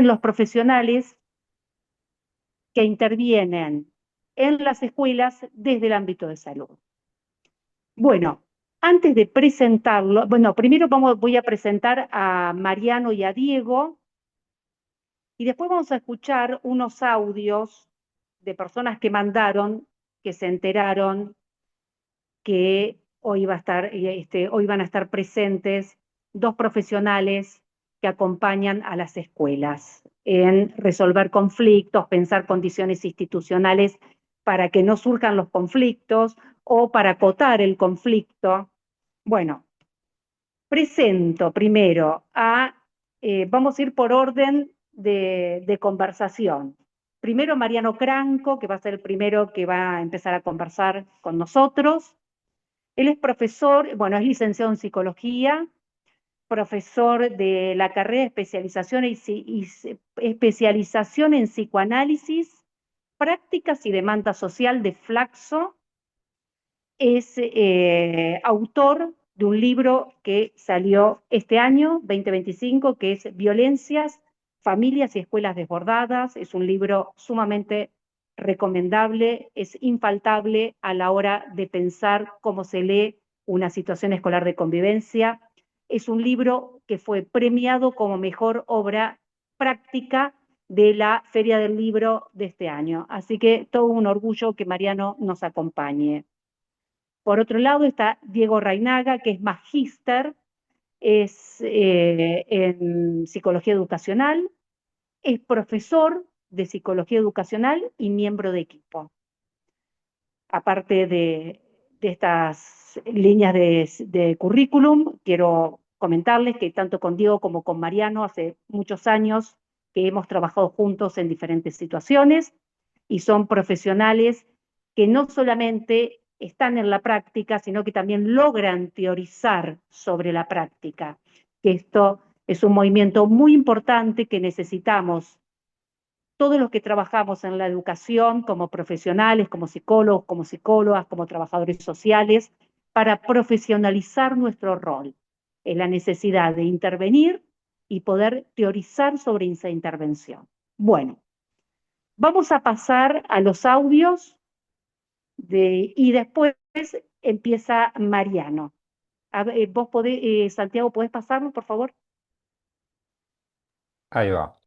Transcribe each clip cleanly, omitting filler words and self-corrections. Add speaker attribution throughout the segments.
Speaker 1: hacen los profesionales que intervienen en las escuelas desde el ámbito de salud. Bueno, antes de presentarlo, bueno, primero voy a presentar a Mariano y a Diego, y después vamos a escuchar unos audios de personas que mandaron, que se enteraron que hoy hoy van a estar presentes dos profesionales que acompañan a las escuelas en resolver conflictos, pensar condiciones institucionales para que no surjan los conflictos o para acotar el conflicto. Bueno, presento primero vamos a ir por orden de conversación. Primero Mariano Cranco, que va a ser el primero que va a empezar a conversar con nosotros. Él es profesor, bueno, es licenciado en psicología, profesor de la carrera de especialización en psicoanálisis, prácticas y demanda social de Flaxo. Es autor de un libro que salió este año, 2025, que es Violencias, Familias y Escuelas Desbordadas. Es un libro sumamente recomendable, es infaltable a la hora de pensar cómo se lee una situación escolar de convivencia. Es un libro que fue premiado como mejor obra práctica de la Feria del Libro de este año. Así que todo un orgullo que Mariano nos acompañe. Por otro lado está Diego Reinaga, que es magíster, es en psicología educacional, es profesor de psicología educacional y miembro de equipo. Aparte de estas líneas de currículum, quiero comentarles que tanto con Diego como con Mariano hace muchos años que hemos trabajado juntos en diferentes situaciones y son profesionales que no solamente están en la práctica, sino que también logran teorizar sobre la práctica. Que esto es un movimiento muy importante que necesitamos todos los que trabajamos en la educación como profesionales, como psicólogos, como psicólogas, como trabajadores sociales, para profesionalizar nuestro rol en la necesidad de intervenir y poder teorizar sobre esa intervención. Bueno, vamos a pasar a los audios y después empieza Mariano. A ver, vos podés, Santiago, ¿podés pasarlo, por favor?
Speaker 2: Ahí va.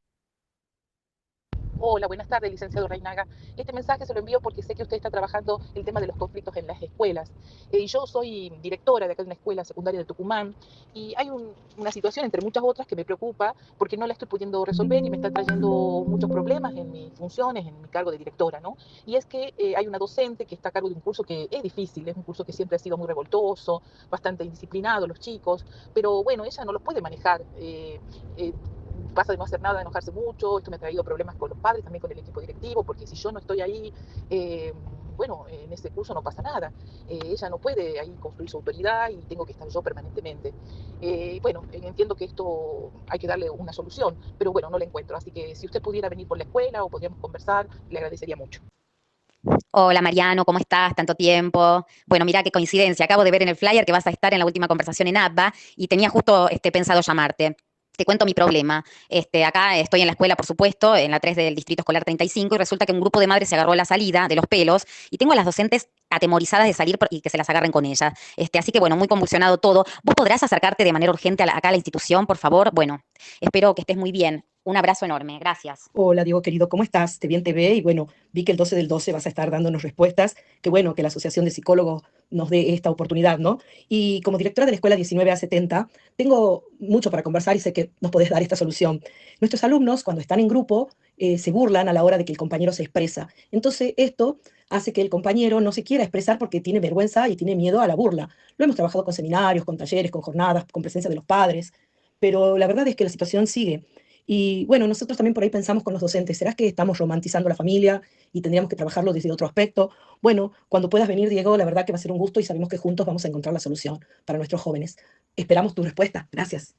Speaker 3: Hola, buenas tardes, licenciado Reinaga. Este mensaje se lo envío porque sé que usted está trabajando el tema de los conflictos en las escuelas. Yo soy directora de acá de una escuela secundaria de Tucumán y hay una situación, entre muchas otras, que me preocupa porque no la estoy pudiendo resolver y me está trayendo muchos problemas en mis funciones, en mi cargo de directora, ¿no? Y es que hay una docente que está a cargo de un curso que es difícil, es un curso que siempre ha sido muy revoltoso, bastante indisciplinado, los chicos, pero bueno, ella no los puede manejar. Pasa de no hacer nada, de enojarse mucho. Esto me ha traído problemas con los padres, también con el equipo directivo, porque si yo no estoy ahí, bueno, en ese curso no pasa nada. Ella no puede ahí construir su autoridad y tengo que estar yo permanentemente. Bueno, entiendo que esto hay que darle una solución, pero bueno, no la encuentro. Así que si usted pudiera venir por la escuela o podríamos conversar, le agradecería mucho.
Speaker 4: Hola Mariano, ¿cómo estás? Tanto tiempo. Bueno, mira qué coincidencia. Acabo de ver en el flyer que vas a estar en la última conversación en ABBA y tenía justo pensado llamarte. Te cuento mi problema. Acá estoy en la escuela, por supuesto, en la 3 del Distrito Escolar 35, y resulta que un grupo de madres se agarró a la salida de los pelos y tengo a las docentes atemorizadas de salir y que se las agarren con ella. Así que, bueno, muy convulsionado todo. ¿Vos podrás acercarte de manera urgente acá a la institución, por favor? Bueno, espero que estés muy bien. Un abrazo enorme. Gracias.
Speaker 5: Hola, Diego querido, ¿cómo estás? Te bien te ve y bueno, vi que el 12 del 12 vas a estar dándonos respuestas. Qué bueno que la Asociación de Psicólogos nos dé esta oportunidad, ¿no? Y como directora de la Escuela 19A70, tengo mucho para conversar y sé que nos podés dar esta solución. Nuestros alumnos, cuando están en grupo, se burlan a la hora de que el compañero se expresa. Entonces, esto hace que el compañero no se quiera expresar porque tiene vergüenza y tiene miedo a la burla. Lo hemos trabajado con seminarios, con talleres, con jornadas, con presencia de los padres, pero la verdad es que la situación sigue. Y bueno, nosotros también por ahí pensamos con los docentes, ¿será que estamos romantizando la familia y tendríamos que trabajarlo desde otro aspecto? Bueno, cuando puedas venir, Diego, la verdad que va a ser un gusto y sabemos que juntos vamos a encontrar la solución para nuestros jóvenes. Esperamos tu respuesta. Gracias.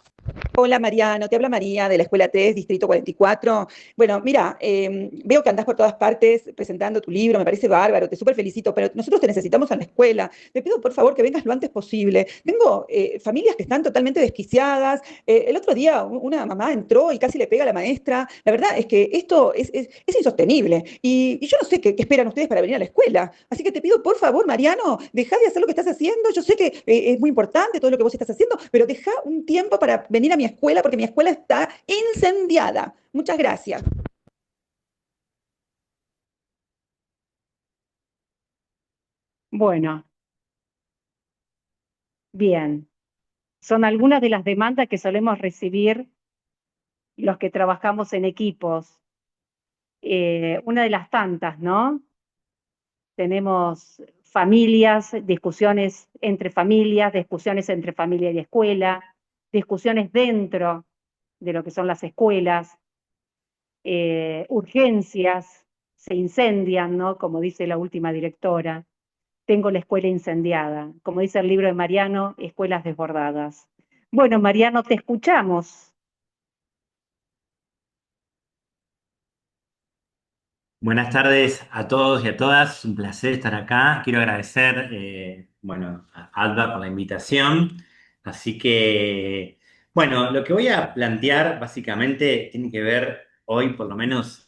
Speaker 6: Hola Mariano, te habla María de la Escuela TES, Distrito 44. Bueno, mira, veo que andás por todas partes presentando tu libro, me parece bárbaro, te súper felicito, pero nosotros te necesitamos en la escuela. Te pido por favor que vengas lo antes posible. Tengo familias que están totalmente desquiciadas. El otro día una mamá entró y casi casi le pega a la maestra. La verdad es que esto es insostenible. Y yo no sé qué esperan ustedes para venir a la escuela. Así que te pido, por favor, Mariano, deja de hacer lo que estás haciendo. Yo sé que es muy importante todo lo que vos estás haciendo, pero deja un tiempo para venir a mi escuela porque mi escuela está incendiada. Muchas gracias.
Speaker 1: Bueno, bien. Son algunas de las demandas que solemos recibir los que trabajamos en equipos. Una de las tantas, ¿no? Tenemos familias, discusiones entre familia y escuela, discusiones dentro de lo que son las escuelas, urgencias, se incendian, ¿no? Como dice la última directora. Tengo la escuela incendiada. Como dice el libro de Mariano, escuelas desbordadas. Bueno, Mariano, te escuchamos.
Speaker 2: Buenas tardes a todos y a todas, un placer estar acá. Quiero agradecer, bueno, a Alba por la invitación. Así que, bueno, lo que voy a plantear básicamente tiene que ver hoy, por lo menos,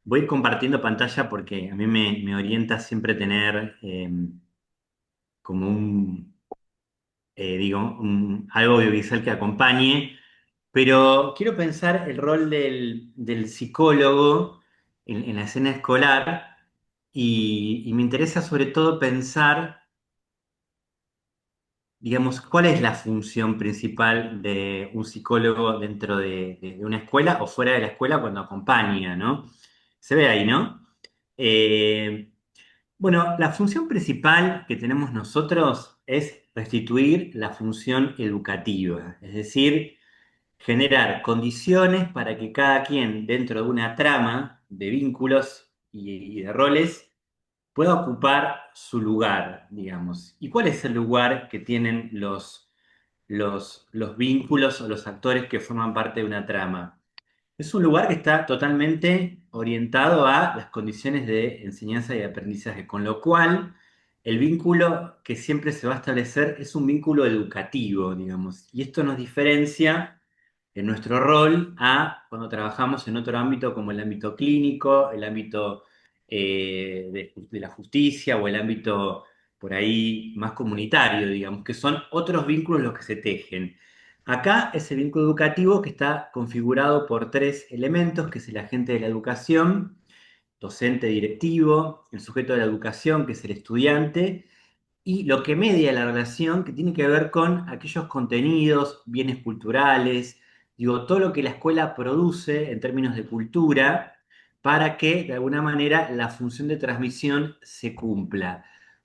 Speaker 2: voy compartiendo pantalla porque a mí me orienta siempre tener como algo audiovisual que acompañe, pero quiero pensar el rol del psicólogo en la escena escolar y me interesa sobre todo pensar, digamos, cuál es la función principal de un psicólogo dentro de una escuela o fuera de la escuela cuando acompaña, ¿no? Se ve ahí, ¿no? Eh, bueno, la función principal que tenemos nosotros es restituir la función educativa, es decir, generar condiciones para que cada quien dentro de una trama de vínculos y de roles pueda ocupar su lugar, digamos. ¿Y cuál es el lugar que tienen los vínculos o los actores que forman parte de una trama? Es un lugar que está totalmente orientado a las condiciones de enseñanza y aprendizaje, con lo cual el vínculo que siempre se va a establecer es un vínculo educativo, digamos, y esto nos diferencia en nuestro rol a cuando trabajamos en otro ámbito como el ámbito clínico, el ámbito de la justicia o el ámbito por ahí más comunitario, digamos, que son otros vínculos los que se tejen. Acá es el vínculo educativo que está configurado por tres elementos, que es el agente de la educación, docente directivo, el sujeto de la educación, que es el estudiante, y lo que media la relación, que tiene que ver con aquellos contenidos, bienes culturales, digo, todo lo que la escuela produce en términos de cultura, para que de alguna manera la función de transmisión se cumpla.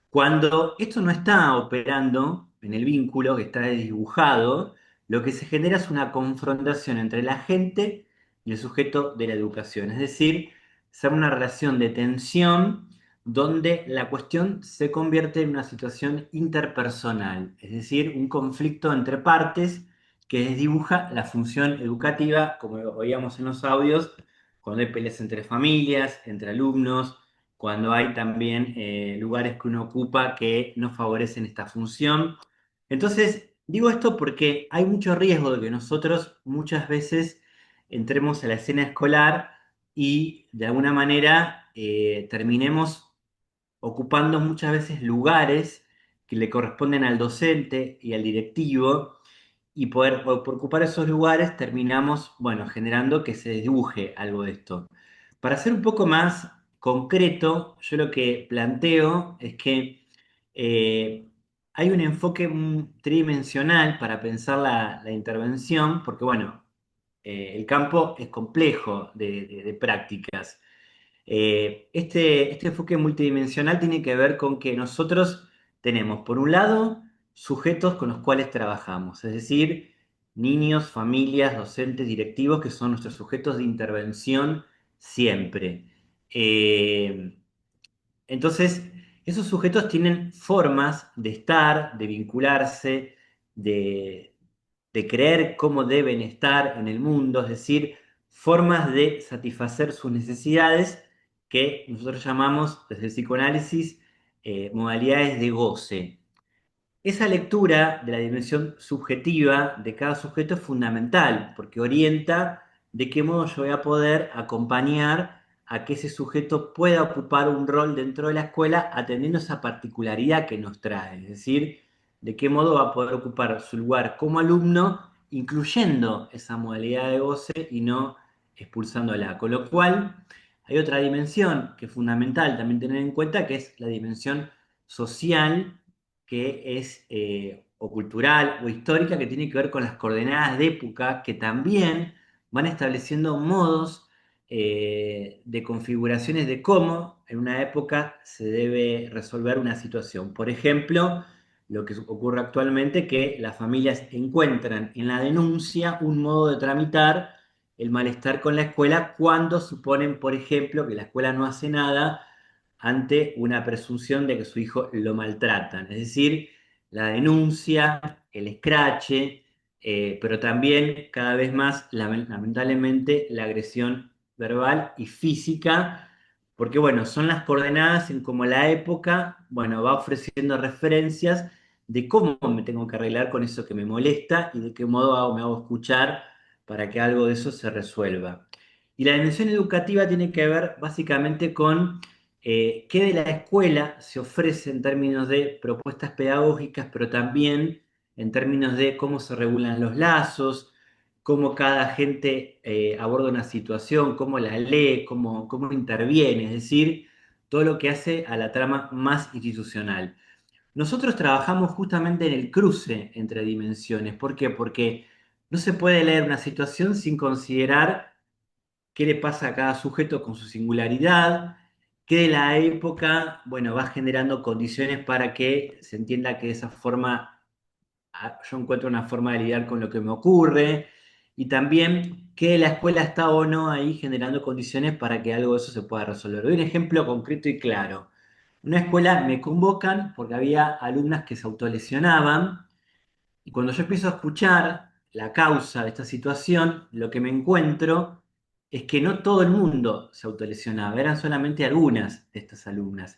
Speaker 2: Cuando esto no está operando en el vínculo, que está desdibujado, lo que se genera es una confrontación entre la gente y el sujeto de la educación, es decir, ser una relación de tensión donde la cuestión se convierte en una situación interpersonal, es decir, un conflicto entre partes que desdibuja la función educativa, como oíamos en los audios, cuando hay peleas entre familias, entre alumnos, cuando hay también lugares que uno ocupa que no favorecen esta función. Entonces, digo esto porque hay mucho riesgo de que nosotros muchas veces entremos a la escena escolar y de alguna manera terminemos ocupando muchas veces lugares que le corresponden al docente y al directivo, y por ocupar esos lugares terminamos, bueno, generando que se dibuje algo de esto. Para ser un poco más concreto, yo lo que planteo es que hay un enfoque tridimensional para pensar la intervención, porque bueno, el campo es complejo de prácticas. Este enfoque multidimensional tiene que ver con que nosotros tenemos, por un lado, sujetos con los cuales trabajamos, es decir, niños, familias, docentes, directivos, que son nuestros sujetos de intervención siempre. Eh, entonces, esos sujetos tienen formas de estar, de vincularse, de, de creer cómo deben estar en el mundo, es decir, formas de satisfacer sus necesidades que nosotros llamamos desde el psicoanálisis modalidades de goce. Esa lectura de la dimensión subjetiva de cada sujeto es fundamental porque orienta de qué modo yo voy a poder acompañar a que ese sujeto pueda ocupar un rol dentro de la escuela atendiendo esa particularidad que nos trae, es decir, de qué modo va a poder ocupar su lugar como alumno, incluyendo esa modalidad de goce y no expulsándola. Con lo cual, hay otra dimensión que es fundamental también tener en cuenta, que es la dimensión social, que es o cultural o histórica, que tiene que ver con las coordenadas de época, que también van estableciendo modos de configuraciones de cómo en una época se debe resolver una situación. Por ejemplo, lo que ocurre actualmente, que las familias encuentran en la denuncia un modo de tramitar el malestar con la escuela cuando suponen, por ejemplo, que la escuela no hace nada ante una presunción de que su hijo lo maltratan. Es decir, la denuncia, el escrache, pero también cada vez más, lamentablemente, la agresión verbal y física, porque bueno, son las coordenadas en cómo la época, bueno, va ofreciendo referencias de cómo me tengo que arreglar con eso que me molesta y de qué modo me hago escuchar para que algo de eso se resuelva. Y la dimensión educativa tiene que ver básicamente con qué de la escuela se ofrece en términos de propuestas pedagógicas, pero también en términos de cómo se regulan los lazos, cómo cada gente aborda una situación, cómo la lee, cómo interviene, es decir, todo lo que hace a la trama más institucional. Nosotros trabajamos justamente en el cruce entre dimensiones. ¿Por qué? Porque no se puede leer una situación sin considerar qué le pasa a cada sujeto con su singularidad, qué de la época, bueno, va generando condiciones para que se entienda que de esa forma yo encuentro una forma de lidiar con lo que me ocurre, y también que la escuela está o no ahí generando condiciones para que algo de eso se pueda resolver. Doy un ejemplo concreto y claro. En una escuela me convocan porque había alumnas que se autolesionaban, y cuando yo empiezo a escuchar la causa de esta situación, lo que me encuentro es que no todo el mundo se autolesionaba, eran solamente algunas de estas alumnas.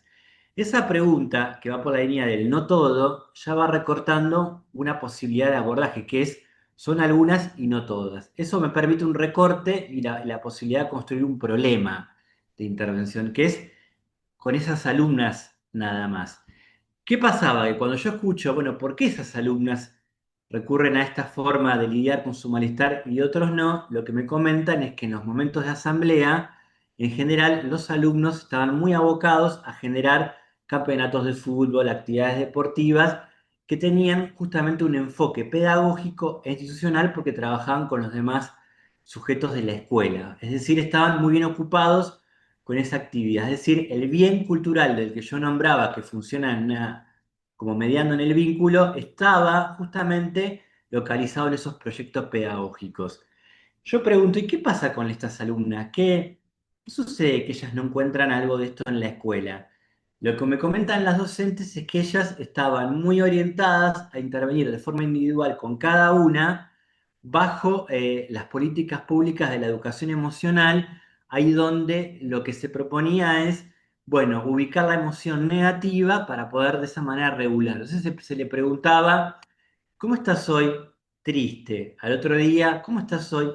Speaker 2: Esa pregunta, que va por la línea del no todo, ya va recortando una posibilidad de abordaje, que es, son algunas y no todas. Eso me permite un recorte y la posibilidad de construir un problema de intervención, que es con esas alumnas nada más. ¿Qué pasaba? Que cuando yo escucho, bueno, ¿por qué esas alumnas recurren a esta forma de lidiar con su malestar y otros no? Lo que me comentan es que en los momentos de asamblea, en general, los alumnos estaban muy abocados a generar campeonatos de fútbol, actividades deportivas, que tenían justamente un enfoque pedagógico e institucional porque trabajaban con los demás sujetos de la escuela. Es decir, estaban muy bien ocupados con esa actividad. Es decir, el bien cultural del que yo nombraba, que funciona como mediando en el vínculo, estaba justamente localizado en esos proyectos pedagógicos. Yo pregunto, ¿y qué pasa con estas alumnas? ¿Qué sucede que ellas no encuentran algo de esto en la escuela? Lo que me comentan las docentes es que ellas estaban muy orientadas a intervenir de forma individual con cada una bajo las políticas públicas de la educación emocional, ahí donde lo que se proponía es, bueno, ubicar la emoción negativa para poder de esa manera regular. Entonces se le preguntaba, ¿cómo estás hoy? Triste. Al otro día, ¿cómo estás hoy?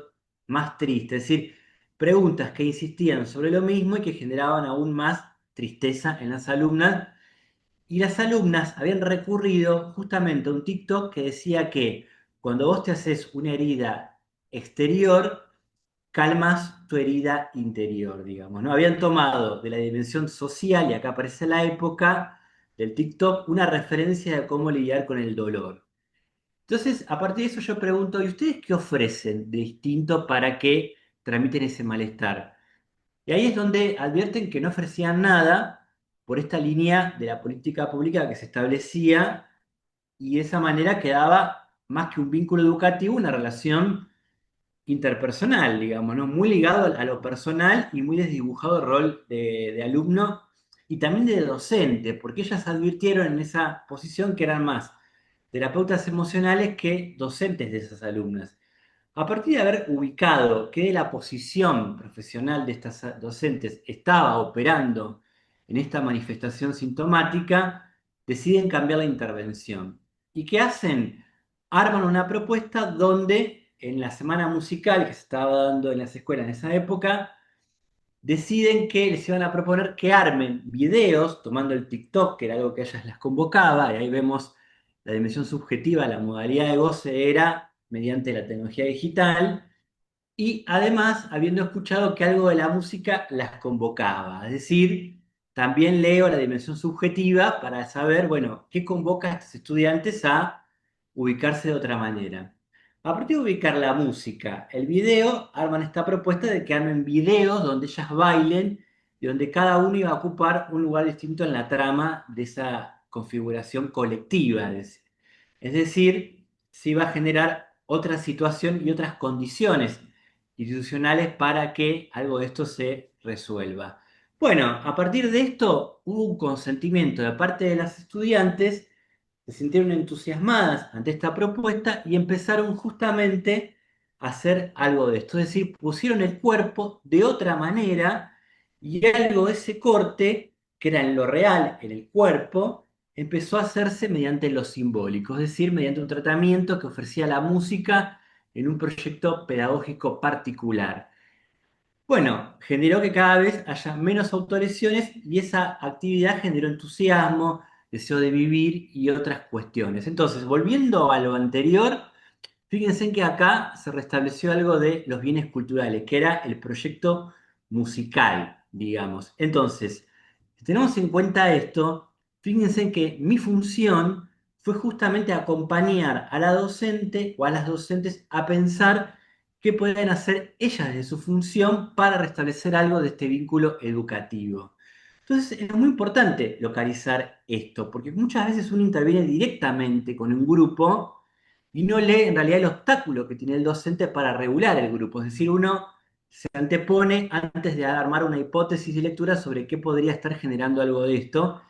Speaker 2: Más triste. Es decir, preguntas que insistían sobre lo mismo y que generaban aún más tristeza en las alumnas. Y las alumnas habían recurrido justamente a un TikTok que decía que cuando vos te haces una herida exterior, calmas tu herida interior, digamos, ¿no? Habían tomado de la dimensión social, y acá aparece la época del TikTok, una referencia de cómo lidiar con el dolor. Entonces, a partir de eso yo pregunto, ¿y ustedes qué ofrecen de distinto para que tramiten ese malestar? Y ahí es donde advierten que no ofrecían nada por esta línea de la política pública que se establecía, y de esa manera quedaba más que un vínculo educativo, una relación interpersonal, digamos, ¿no? Muy ligado a lo personal y muy desdibujado el rol de alumno y también de docente, porque ellas advirtieron en esa posición que eran más terapeutas emocionales que docentes de esas alumnas. A partir de haber ubicado que la posición profesional de estas docentes estaba operando en esta manifestación sintomática, deciden cambiar la intervención. ¿Y qué hacen? Arman una propuesta donde en la semana musical que se estaba dando en las escuelas en esa época, deciden que les iban a proponer que armen videos, tomando el TikTok, que era algo que a ellas las convocaba, y ahí vemos la dimensión subjetiva, la modalidad de goce era mediante la tecnología digital, y además habiendo escuchado que algo de la música las convocaba. Es decir, también leo la dimensión subjetiva para saber, bueno, qué convoca a estos estudiantes a ubicarse de otra manera. A partir de ubicar la música, el video, arman esta propuesta de que armen videos donde ellas bailen y donde cada uno iba a ocupar un lugar distinto en la trama de esa configuración colectiva. Es decir, se iba a generar otra situación y otras condiciones institucionales para que algo de esto se resuelva. Bueno, a partir de esto hubo un consentimiento de parte de las estudiantes, se sintieron entusiasmadas ante esta propuesta y empezaron justamente a hacer algo de esto, es decir, pusieron el cuerpo de otra manera y algo de ese corte, que era en lo real, en el cuerpo, empezó a hacerse mediante lo simbólico, es decir, mediante un tratamiento que ofrecía la música en un proyecto pedagógico particular. Bueno, generó que cada vez haya menos autolesiones y esa actividad generó entusiasmo, deseo de vivir y otras cuestiones. Entonces, volviendo a lo anterior, fíjense en que acá se restableció algo de los bienes culturales, que era el proyecto musical, digamos. Entonces, si tenemos en cuenta esto, fíjense en que mi función fue justamente acompañar a la docente o a las docentes a pensar qué pueden hacer ellas de su función para restablecer algo de este vínculo educativo. Entonces, es muy importante localizar esto, porque muchas veces uno interviene directamente con un grupo y no lee en realidad el obstáculo que tiene el docente para regular el grupo. Es decir, uno se antepone antes de armar una hipótesis de lectura sobre qué podría estar generando algo de esto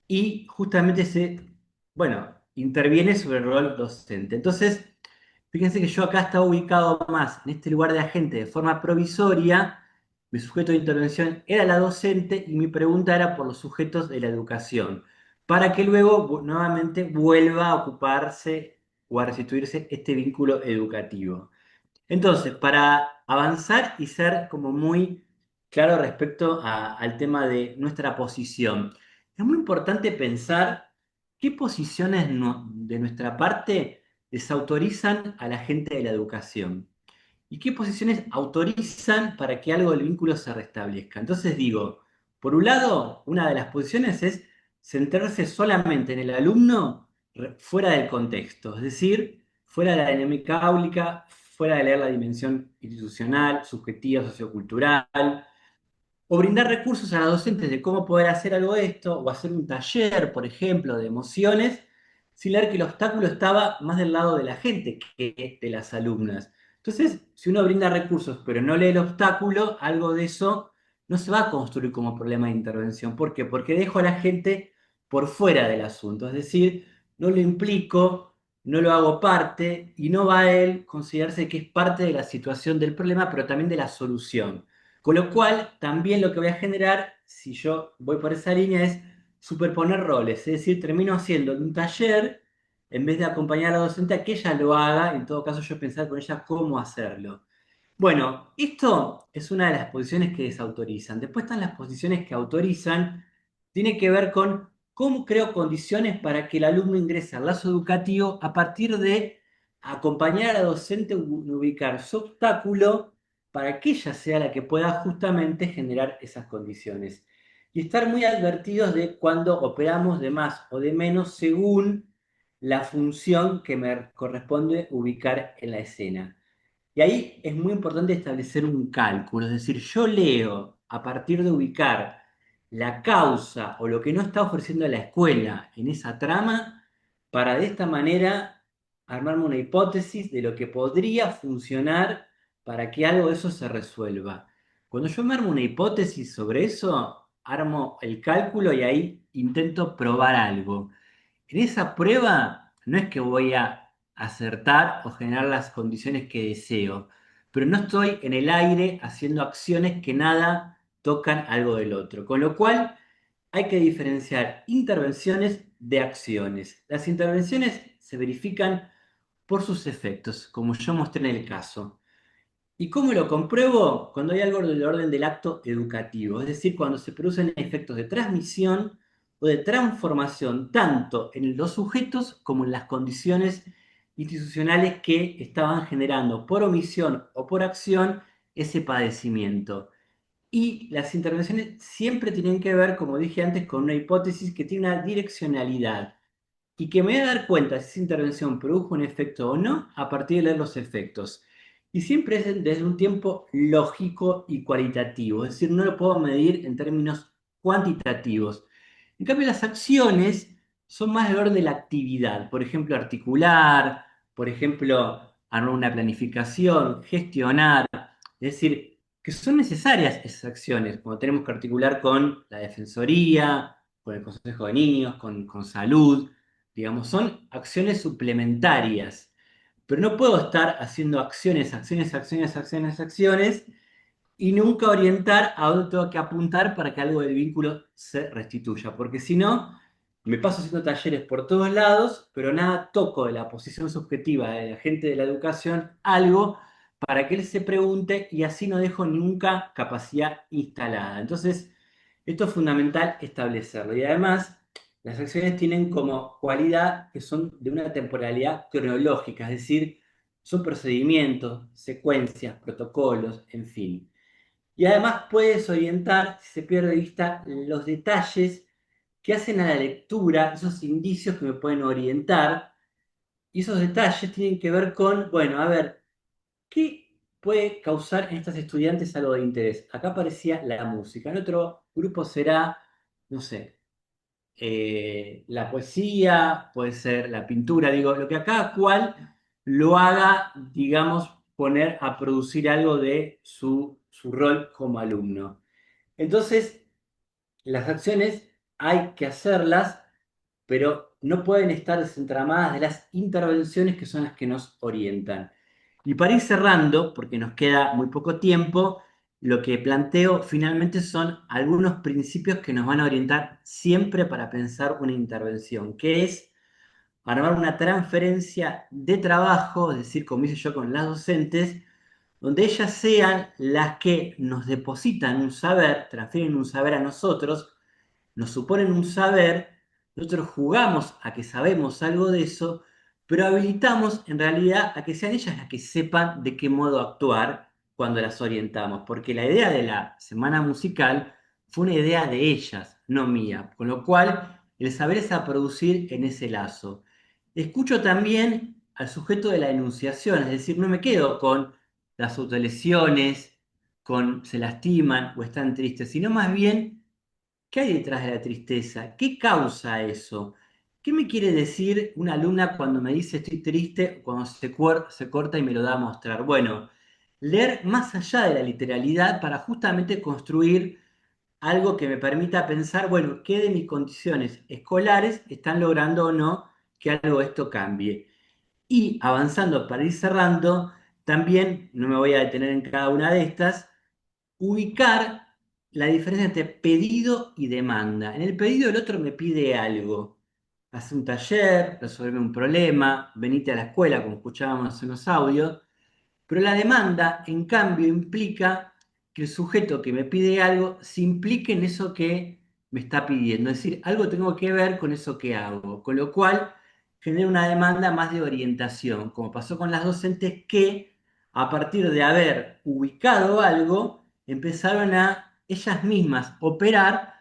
Speaker 2: y justamente bueno, interviene sobre el rol docente. Entonces, fíjense que yo acá estaba ubicado más en este lugar de agente de forma provisoria, mi sujeto de intervención era la docente y mi pregunta era por los sujetos de la educación, para que luego nuevamente vuelva a ocuparse o a restituirse este vínculo educativo. Entonces, para avanzar y ser como muy claro respecto al tema de nuestra posición, es muy importante pensar qué posiciones de nuestra parte desautorizan a la gente de la educación y qué posiciones autorizan para que algo del vínculo se restablezca. Entonces digo, por un lado, una de las posiciones es centrarse solamente en el alumno fuera del contexto, es decir, fuera de la dinámica áulica, fuera de leer la dimensión institucional, subjetiva, sociocultural, o brindar recursos a los docentes de cómo poder hacer algo de esto, o hacer un taller, por ejemplo, de emociones, sin leer que el obstáculo estaba más del lado de la gente que de las alumnas. Entonces, si uno brinda recursos pero no lee el obstáculo, algo de eso no se va a construir como problema de intervención. ¿Por qué? Porque dejo a la gente por fuera del asunto, es decir, no lo implico, no lo hago parte y no va a él considerarse que es parte de la situación del problema, pero también de la solución. Con lo cual, también lo que voy a generar, si yo voy por esa línea, es superponer roles. Es decir, termino haciendo un taller, en vez de acompañar a la docente a que ella lo haga, en todo caso yo pensar con ella cómo hacerlo. Bueno, esto es una de las posiciones que desautorizan. Después están las posiciones que autorizan. Tiene que ver con cómo creo condiciones para que el alumno ingrese al lazo educativo a partir de acompañar a la docente en ubicar su obstáculo para que ella sea la que pueda justamente generar esas condiciones. Y estar muy advertidos de cuando operamos de más o de menos según la función que me corresponde ubicar en la escena. Y ahí es muy importante establecer un cálculo, es decir, yo leo a partir de ubicar la causa o lo que no está ofreciendo la escuela en esa trama, para de esta manera armarme una hipótesis de lo que podría funcionar para que algo de eso se resuelva. Cuando yo me armo una hipótesis sobre eso, armo el cálculo y ahí intento probar algo. En esa prueba no es que voy a acertar o generar las condiciones que deseo, pero no estoy en el aire haciendo acciones que nada tocan algo del otro. Con lo cual hay que diferenciar intervenciones de acciones. Las intervenciones se verifican por sus efectos, como yo mostré en el caso. ¿Y cómo lo compruebo? Cuando hay algo del orden del acto educativo, es decir, cuando se producen efectos de transmisión o de transformación, tanto en los sujetos como en las condiciones institucionales que estaban generando por omisión o por acción ese padecimiento. Y las intervenciones siempre tienen que ver, como dije antes, con una hipótesis que tiene una direccionalidad y que me voy a dar cuenta si esa intervención produjo un efecto o no a partir de leer los efectos. Y siempre es desde un tiempo lógico y cualitativo, es decir, no lo puedo medir en términos cuantitativos. En cambio, las acciones son más del orden de la actividad, por ejemplo, articular, por ejemplo, armar una planificación, gestionar, es decir, que son necesarias esas acciones, cuando tenemos que articular con la Defensoría, con el Consejo de Niños, con salud. Digamos, son acciones suplementarias, pero no puedo estar haciendo acciones, acciones, acciones, acciones, acciones y nunca orientar a dónde tengo que apuntar para que algo del vínculo se restituya, porque si no, me paso haciendo talleres por todos lados, pero nada toco de la posición subjetiva del agente de la educación algo para que él se pregunte y así no dejo nunca capacidad instalada. Entonces, esto es fundamental establecerlo. Y además, las acciones tienen como cualidad que son de una temporalidad cronológica, es decir, son procedimientos, secuencias, protocolos, en fin. Y además puedes orientar, si se pierde de vista, los detalles que hacen a la lectura, esos indicios que me pueden orientar. Y esos detalles tienen que ver con, bueno, a ver, ¿qué puede causar en estas estudiantes algo de interés? Acá aparecía la música, en otro grupo será, no sé, la poesía, puede ser la pintura, digo, lo que a cada cual lo haga, digamos, poner a producir algo de su rol como alumno. Entonces, las acciones hay que hacerlas, pero no pueden estar desentramadas de las intervenciones que son las que nos orientan. Y para ir cerrando, porque nos queda muy poco tiempo, lo que planteo finalmente son algunos principios que nos van a orientar siempre para pensar una intervención, que es armar una transferencia de trabajo, es decir, como hice yo con las docentes, donde ellas sean las que nos depositan un saber, transfieren un saber a nosotros, nos suponen un saber, nosotros jugamos a que sabemos algo de eso, pero habilitamos en realidad a que sean ellas las que sepan de qué modo actuar cuando las orientamos, porque la idea de la semana musical fue una idea de ellas, no mía, con lo cual el saber es a producir en ese lazo. Escucho también al sujeto de la enunciación, es decir, no me quedo con las autolesiones, con se lastiman o están tristes, sino más bien ¿qué hay detrás de la tristeza? ¿Qué causa eso? ¿Qué me quiere decir una alumna cuando me dice estoy triste o cuando se corta y me lo da a mostrar? Bueno, leer más allá de la literalidad para justamente construir algo que me permita pensar, bueno, ¿qué de mis condiciones escolares están logrando o no que algo de esto cambie? Y avanzando para ir cerrando, también, no me voy a detener en cada una de estas, ubicar la diferencia entre pedido y demanda. En el pedido el otro me pide algo. Hace un taller, resolverme un problema, venite a la escuela, como escuchábamos en los audios. Pero la demanda, en cambio, implica que el sujeto que me pide algo se implique en eso que me está pidiendo. Es decir, algo tengo que ver con eso que hago. Con lo cual, genera una demanda más de orientación, como pasó con las docentes que, a partir de haber ubicado algo, empezaron a ellas mismas operar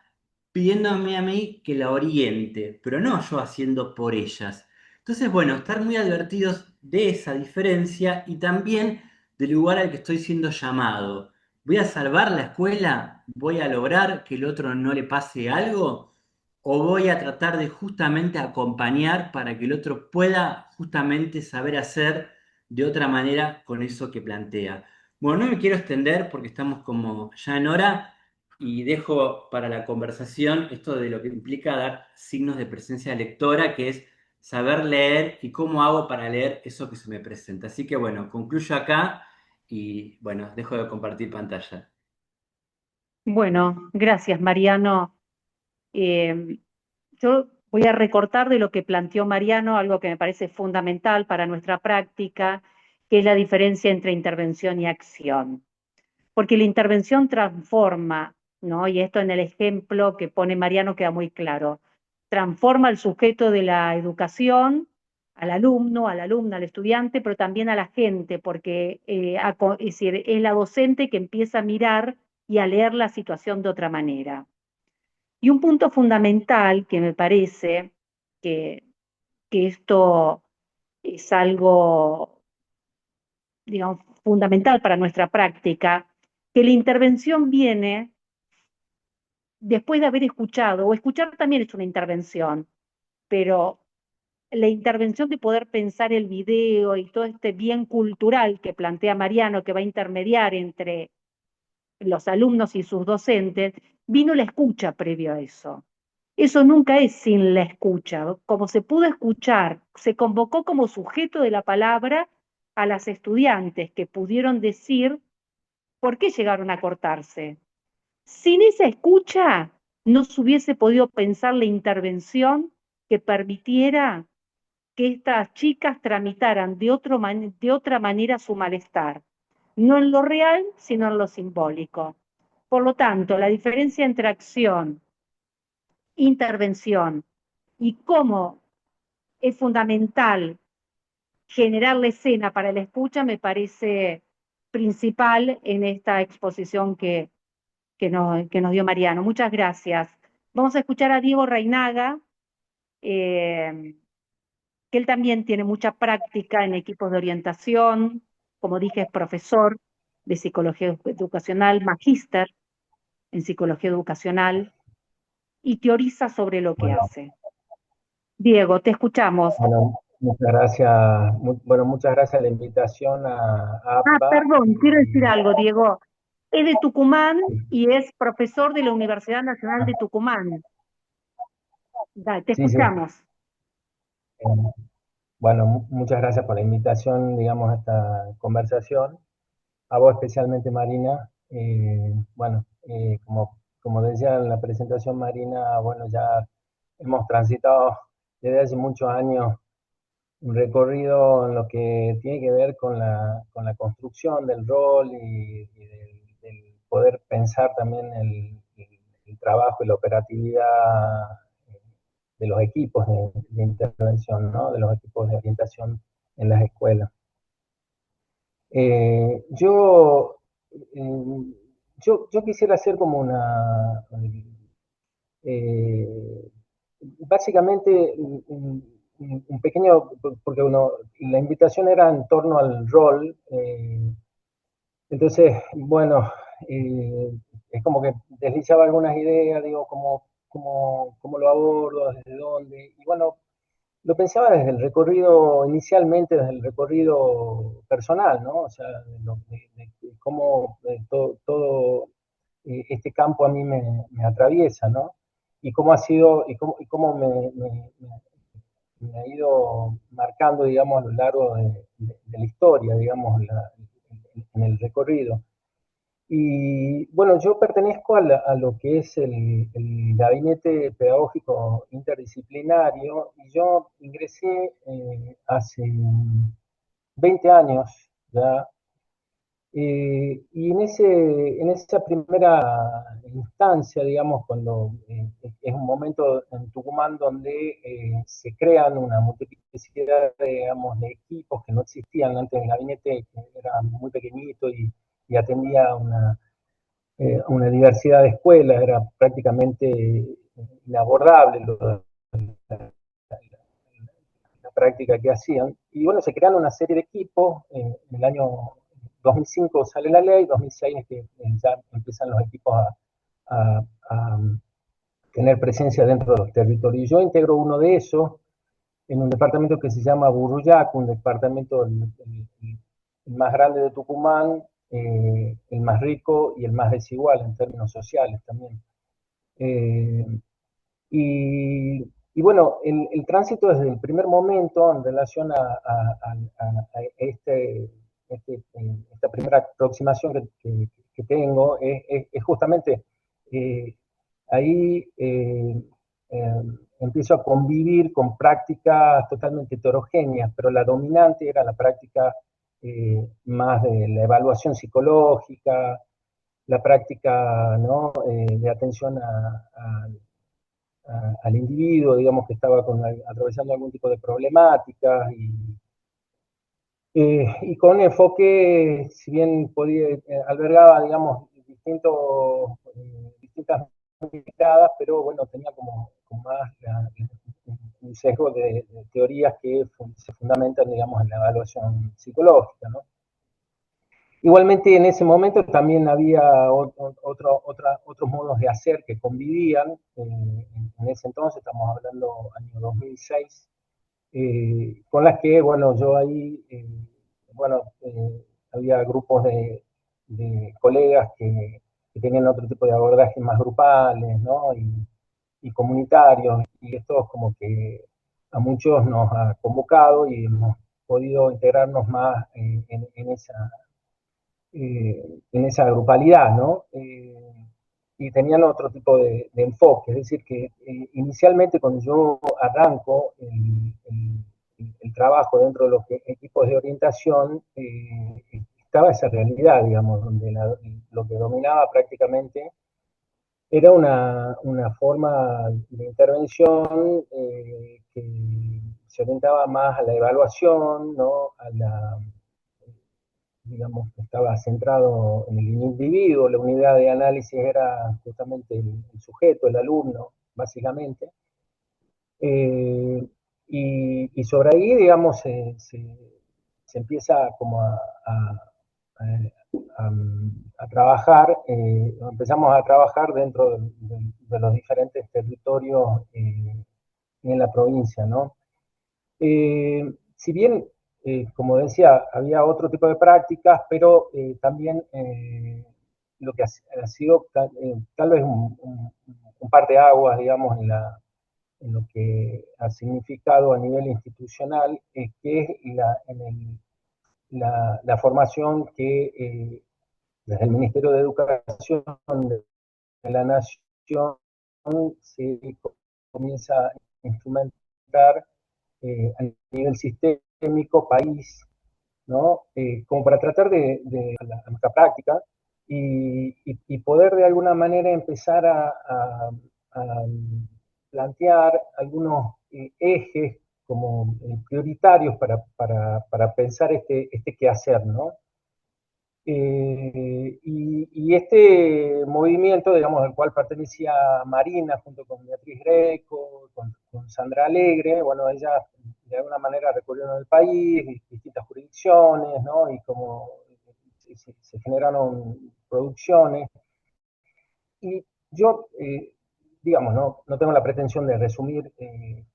Speaker 2: pidiéndome a mí que la oriente, pero no yo haciendo por ellas. Entonces, bueno, estar muy advertidos de esa diferencia y también del lugar al que estoy siendo llamado. ¿Voy a salvar la escuela? ¿Voy a lograr que el otro no le pase algo? ¿O voy a tratar de justamente acompañar para que el otro pueda justamente saber hacer de otra manera con eso que plantea? Bueno, no me quiero extender porque estamos como ya en hora y dejo para la conversación esto de lo que implica dar signos de presencia lectora, que es saber leer y cómo hago para leer eso que se me presenta. Así que bueno, concluyo acá y bueno, dejo de compartir pantalla.
Speaker 1: Bueno, gracias, Mariano. Eh, yo Voy a recortar de lo que planteó Mariano, algo que me parece fundamental para nuestra práctica, que es la diferencia entre intervención y acción. Porque la intervención transforma, ¿no? Y esto en el ejemplo que pone Mariano queda muy claro. Transforma al sujeto de la educación, al alumno, a la alumna, al estudiante, pero también a la gente, porque es decir, es la docente que empieza a mirar y a leer la situación de otra manera. Y un punto fundamental que me parece que, que esto es algo, digamos, fundamental para nuestra práctica, que la intervención viene después de haber escuchado, o escuchar también es una intervención, pero la intervención de poder pensar el video y todo este bien cultural que plantea Mariano, que va a intermediar entre los alumnos y sus docentes, vino la escucha previo a eso. Eso nunca es sin la escucha. Como se pudo escuchar, se convocó como sujeto de la palabra a las estudiantes que pudieron decir por qué llegaron a cortarse. Sin esa escucha, no se hubiese podido pensar la intervención que permitiera que estas chicas tramitaran de otra manera su malestar, no en lo real, sino en lo simbólico. Por lo tanto, la diferencia entre acción, intervención y cómo es fundamental generar la escena para la escucha me parece principal en esta exposición que nos dio Mariano. Muchas gracias. Vamos a escuchar a Diego Reinaga, que él también tiene mucha práctica en equipos de orientación, como dije, es profesor de psicología educacional, magíster en psicología educacional, y teoriza sobre lo que
Speaker 7: Bueno,
Speaker 1: hace. Diego, te escuchamos.
Speaker 7: bueno, muchas gracias. Bueno, muchas gracias a la invitación a APA.
Speaker 1: Perdón, quiero decir algo, Diego. Es de Tucumán y es profesor de la Universidad Nacional de Tucumán. Te
Speaker 7: Sí, sí.
Speaker 1: escuchamos.
Speaker 7: Bueno, muchas gracias por la invitación, digamos, a esta conversación. A vos especialmente, Marina. Bueno, como decía en la presentación, Marina, bueno, ya hemos transitado desde hace muchos años un recorrido en lo que tiene que ver con la construcción del rol y del poder pensar también el trabajo y la operatividad de los equipos de intervención, ¿no? De los equipos de orientación en las escuelas. Eh, yo, eh, yo quisiera hacer como eh, básicamente un pequeño, porque la invitación era en torno al rol, entonces, bueno, es como que deslizaba algunas ideas, digo, cómo lo abordo, desde dónde, y bueno, lo pensaba desde el recorrido, inicialmente desde el recorrido personal, ¿no? O sea, de cómo todo este campo a mí me atraviesa, ¿no? Y cómo ha sido, y cómo me ha ido marcando, digamos, a lo largo de la historia, digamos, en el recorrido. Y bueno, yo pertenezco a lo que es el gabinete pedagógico interdisciplinario y yo ingresé hace 20 años ya. Y en esa primera instancia, digamos, cuando es un momento en Tucumán donde se crean una multiplicidad, digamos, de equipos que no existían antes. El gabinete que era muy pequeñito y atendía una diversidad de escuelas, era prácticamente inabordable la práctica que hacían. Y bueno, se crearon una serie de equipos. En el año 2005 sale la ley, 2006 es que ya empiezan los equipos a tener presencia dentro de los territorios. Yo integro uno de esos en un departamento que se llama Burruyac, un departamento el más grande de Tucumán, el más rico y el más desigual en términos sociales también. Eh, y bueno, el tránsito desde el primer momento en relación a esta primera aproximación que tengo es justamente ahí empiezo a convivir con prácticas totalmente heterogéneas, pero la dominante era la práctica más de la evaluación psicológica, la práctica, ¿no? De atención al individuo, digamos, que estaba atravesando algún tipo de problemáticas y con un enfoque, si bien albergaba, digamos, distintas miradas, pero bueno, tenía como más un sesgo de teorías que se fundamentan, digamos, en la evaluación psicológica, ¿no? Igualmente en ese momento también había otros modos de hacer que convivían. En ese entonces, estamos hablando año 2006, con las que, bueno, yo ahí, había grupos de colegas que tenían otro tipo de abordajes más grupales, ¿no? Y comunitarios, y esto como que a muchos nos ha convocado y hemos podido integrarnos más en esa grupalidad, ¿no? Y tenían otro tipo de enfoque, es decir, que inicialmente cuando yo arranco el trabajo dentro de los equipos de orientación, estaba esa realidad, digamos, donde lo que dominaba prácticamente era una forma de intervención que se orientaba más a la evaluación, ¿no? Digamos, estaba centrado en el individuo, la unidad de análisis era justamente el sujeto, el alumno, básicamente. Y sobre ahí, digamos, se empieza como a trabajar, empezamos a trabajar dentro de los diferentes territorios en la provincia, ¿no? Si bien, como decía, había otro tipo de prácticas, pero también lo que ha sido tal vez un par de aguas, digamos, en lo que ha significado a nivel institucional, que es la formación que desde el Ministerio de Educación de la Nación se comienza a instrumentar a nivel sistémico, país, ¿no? Como para tratar de a nuestra práctica y poder de alguna manera empezar a plantear algunos ejes como prioritarios para pensar este quehacer, ¿no? Y este movimiento, digamos, al cual pertenecía Marina, junto con Beatriz Greco, con Sandra Alegre, bueno, ella de alguna manera recorrieron el país, distintas jurisdicciones, ¿no? Y como se generaron producciones. Y yo, digamos, no tengo la pretensión de resumir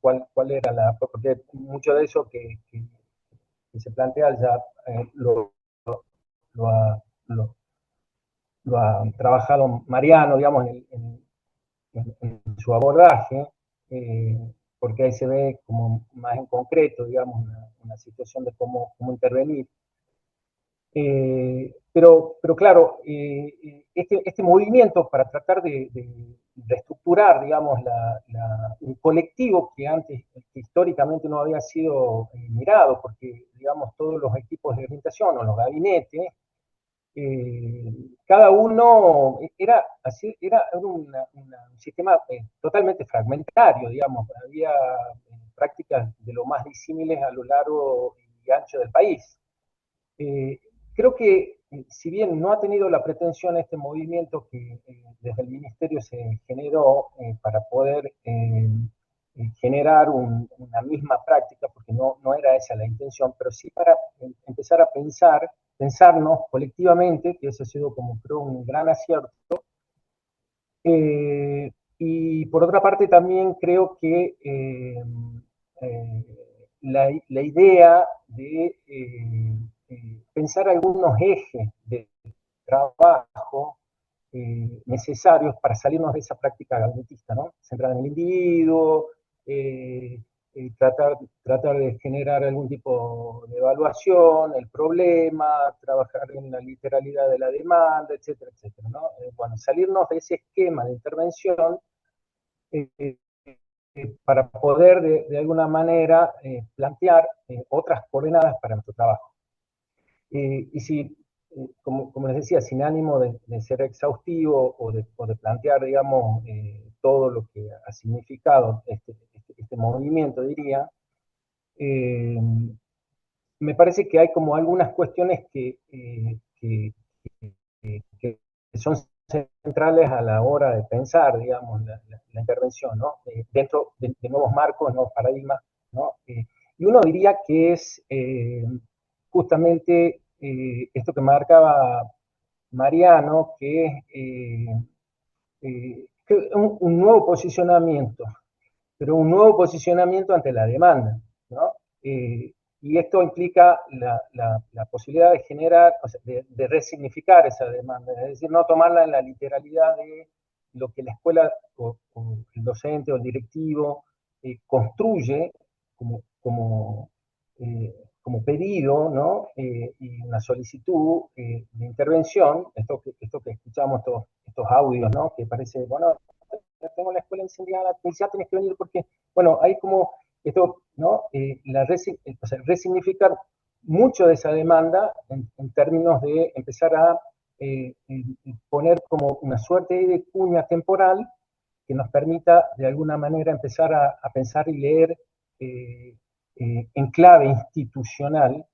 Speaker 7: cuál era porque mucho de eso que se plantea ya lo ha, lo, lo ha trabajado Mariano, digamos, en su abordaje, porque ahí se ve como más en concreto, digamos, una situación de cómo intervenir. Pero claro, este movimiento para tratar de reestructurar, digamos, un colectivo que antes, que históricamente no había sido mirado, porque, digamos, todos los equipos de orientación o los gabinetes, cada uno era un sistema totalmente fragmentario, digamos, había prácticas de lo más disímiles a lo largo y ancho del país. Creo que, si bien no ha tenido la pretensión este movimiento que desde el Ministerio se generó para poder generar una misma práctica, porque no era esa la intención, pero sí para empezar a pensarnos colectivamente, que eso ha sido como creo un gran acierto. Y por otra parte también creo que la idea de pensar algunos ejes de trabajo necesarios para salirnos de esa práctica gabinetista, ¿no? Centrada en el individuo, tratar de generar algún tipo de evaluación, el problema, trabajar en la literalidad de la demanda, etcétera, etcétera, ¿no? Bueno, salirnos de ese esquema de intervención para poder de alguna manera plantear otras coordenadas para nuestro trabajo. Y si, como les decía, sin ánimo de ser exhaustivo o de plantear, digamos, todo lo que ha significado este movimiento, diría, me parece que hay como algunas cuestiones que son centrales a la hora de pensar, digamos, la intervención, ¿no? Dentro de nuevos marcos, nuevos paradigmas, ¿no? Y uno diría que es justamente esto que marcaba Mariano, que es un nuevo posicionamiento, pero un nuevo posicionamiento ante la demanda, ¿no? Y esto implica la posibilidad de generar, o sea, de resignificar esa demanda, es decir, no tomarla en la literalidad de lo que la escuela o el docente o el directivo construye como pedido, ¿no? Y una solicitud de intervención, esto que escuchamos, estos audios, ¿no? Que parece, bueno, tengo la escuela incendiada, ya tenés que venir porque, bueno, hay como esto, ¿no? O sea, resignificar mucho de esa demanda en términos de empezar a poner como una suerte de cuña temporal que nos permita de alguna manera empezar a pensar y leer en clave institucional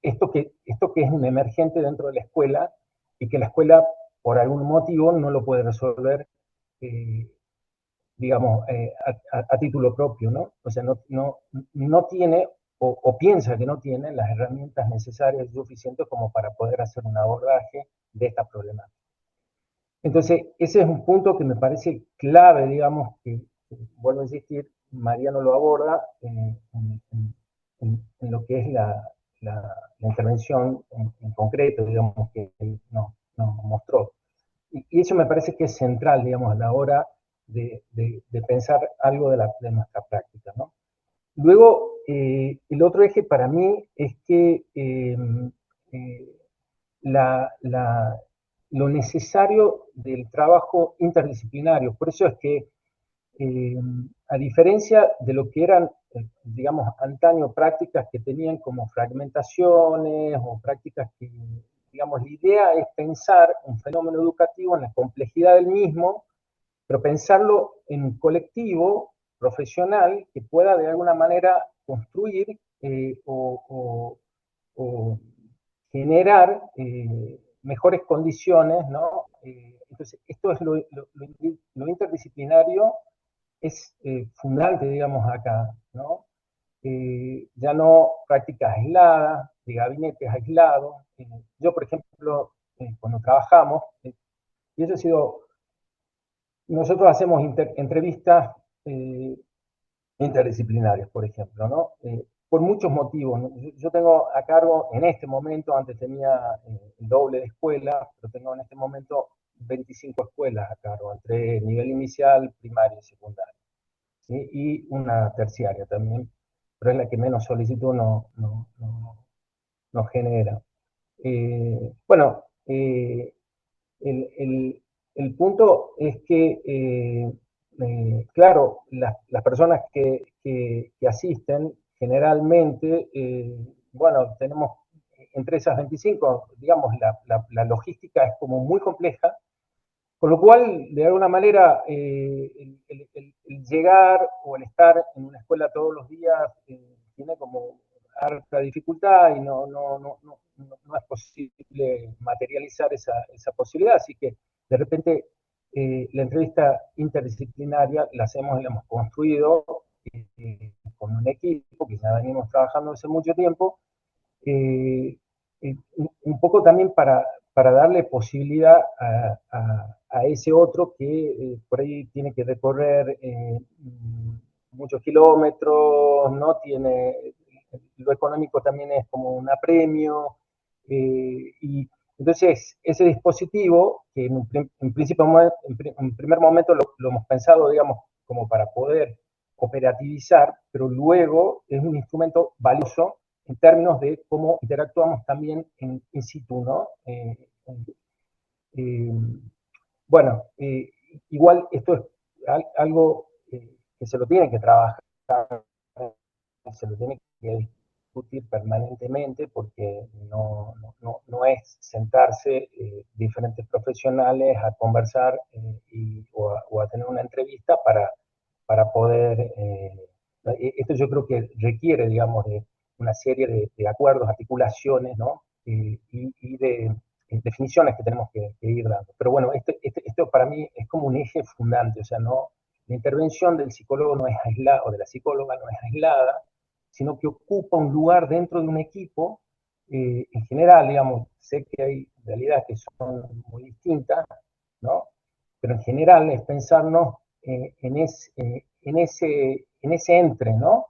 Speaker 7: esto que es un emergente dentro de la escuela y que la escuela por algún motivo no lo puede resolver eh, digamos, a título propio, ¿no? O sea, no tiene o piensa que no tiene las herramientas necesarias y suficientes como para poder hacer un abordaje de esta problemática. Entonces, ese es un punto que me parece clave, digamos, que vuelvo a insistir, Mariano lo aborda en lo que es la intervención en concreto, digamos, que él nos mostró. Y eso me parece que es central, digamos, a la hora de pensar algo de nuestra práctica, ¿no? Luego, el otro eje para mí es que la, la, lo necesario del trabajo interdisciplinario. Por eso es que, a diferencia de lo que eran, digamos, antaño prácticas que tenían como fragmentaciones o prácticas que, digamos, la idea es pensar un fenómeno educativo en la complejidad del mismo, pero pensarlo en colectivo, profesional, que pueda de alguna manera construir o generar mejores condiciones, ¿no? Entonces, esto es lo interdisciplinario es fundante, digamos, acá, ¿no? Ya no prácticas aisladas, de gabinetes aislados. Yo, por ejemplo, cuando trabajamos, y eso ha sido, nosotros hacemos entrevistas interdisciplinarias, por ejemplo, ¿no? Por muchos motivos, ¿no? Yo tengo a cargo en este momento, antes tenía el doble de escuelas, pero tengo en este momento 25 escuelas a cargo, entre nivel inicial, primario y secundario, ¿sí? Y una terciaria también, pero es la que menos solicitud nos genera. Bueno, el punto es que, claro, las personas que asisten generalmente, bueno, tenemos entre esas 25, digamos, la logística es como muy compleja, con lo cual, de alguna manera, el llegar o el estar en una escuela todos los días tiene como harta dificultad y no es posible materializar esa posibilidad. Así que, de repente, la entrevista interdisciplinaria la hemos construido con un equipo que ya venimos trabajando hace mucho tiempo, un poco también para darle posibilidad a ese otro que por ahí tiene que recorrer muchos kilómetros, no tiene, lo económico también es como un apremio, y entonces ese dispositivo, que en principio, en primer momento lo hemos pensado, digamos, como para poder operativizar, pero luego es un instrumento valioso en términos de cómo interactuamos también in situ, ¿no? Eh, bueno, igual esto es algo se lo tiene que trabajar, se lo tiene que discutir permanentemente, porque no es sentarse diferentes profesionales a conversar o a tener una entrevista para poder... esto yo creo que requiere, digamos, de una serie de acuerdos, articulaciones, ¿no? Y de definiciones que tenemos que ir dando. Pero bueno, esto para mí es como un eje fundante, o sea, no, la intervención del psicólogo no es aislada, o de la psicóloga no es aislada, sino que ocupa un lugar dentro de un equipo. En general, digamos, sé que hay realidades que son muy distintas, ¿no? Pero en general es pensarnos en ese entre, ¿no?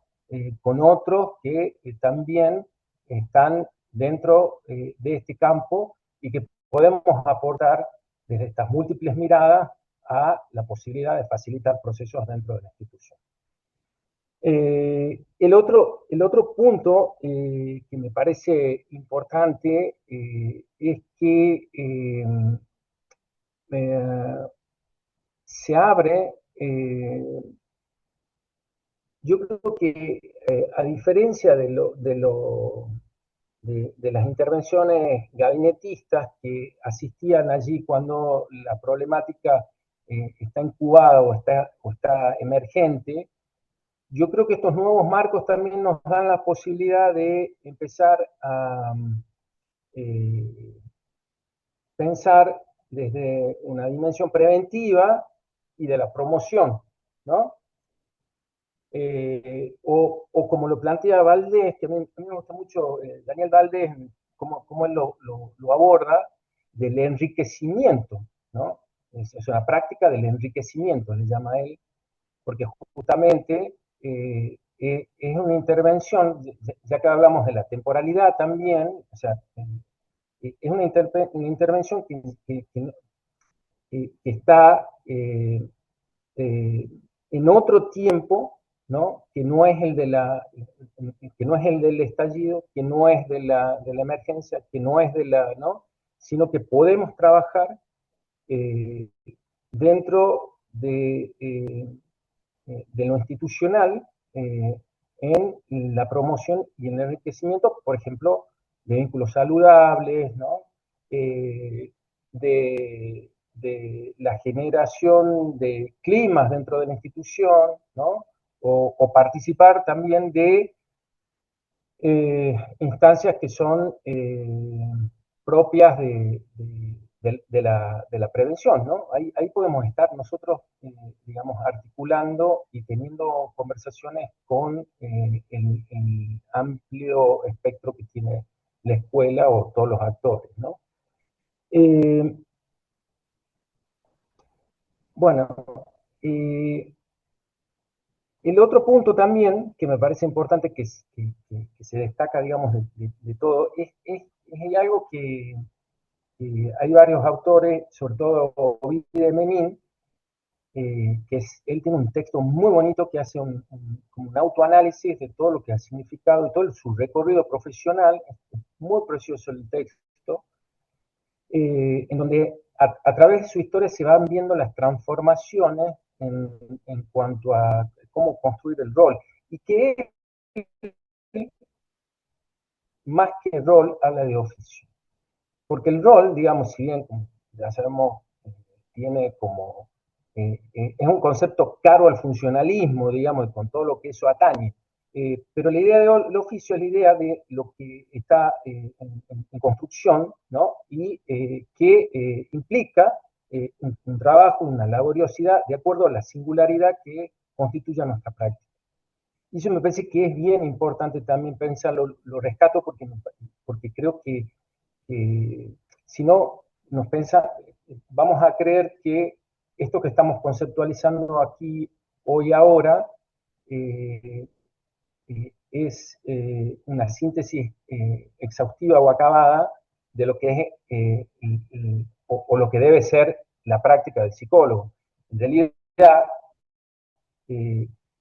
Speaker 7: Con otros que también están dentro de este campo y que podemos aportar desde estas múltiples miradas a la posibilidad de facilitar procesos dentro de la institución. El otro punto que me parece importante es que se abre, yo creo que a diferencia de las intervenciones gabinetistas que asistían allí cuando la problemática está incubada o está emergente, yo creo que estos nuevos marcos también nos dan la posibilidad de empezar a pensar desde una dimensión preventiva y de la promoción, ¿no? O como lo plantea Valdés, que a mí me gusta mucho, Daniel Valdés, cómo él lo aborda, del enriquecimiento, ¿no? Es una práctica del enriquecimiento, le llama él, porque justamente es una intervención, ya que hablamos de la temporalidad también, o sea, es una intervención que está en otro tiempo, ¿no? Que no es el del estallido, que no es de la emergencia, que no es ¿no? Sino que podemos trabajar dentro de lo institucional en la promoción y el enriquecimiento, por ejemplo, de vínculos saludables, ¿no? De la generación de climas dentro de la institución, ¿no? O participar también de instancias que son propias de la prevención, ¿no? Ahí podemos estar nosotros, digamos, articulando y teniendo conversaciones con el amplio espectro que tiene la escuela o todos los actores, ¿no? Bueno, el otro punto también que me parece importante que se destaca, digamos, de todo, es algo que hay varios autores, sobre todo Ovidio de Menin, él tiene un texto muy bonito que hace como un autoanálisis de todo lo que ha significado y todo su recorrido profesional. Es muy precioso el texto, en donde a través de su historia se van viendo las transformaciones en cuanto a cómo construir el rol. Y que más que rol habla de oficio. Porque el rol, digamos, si bien, como ya sabemos, tiene como... es un concepto caro al funcionalismo, digamos, con todo lo que eso atañe. Pero la idea del oficio es la idea de lo que está en construcción, ¿no? Y que implica un trabajo, una laboriosidad, de acuerdo a la singularidad que constituye nuestra práctica. Y eso me parece que es bien importante también pensarlo, lo rescato porque creo que si no vamos a creer que esto que estamos conceptualizando aquí, hoy, ahora, es una síntesis exhaustiva o acabada de lo que es o lo que debe ser la práctica del psicólogo. En realidad,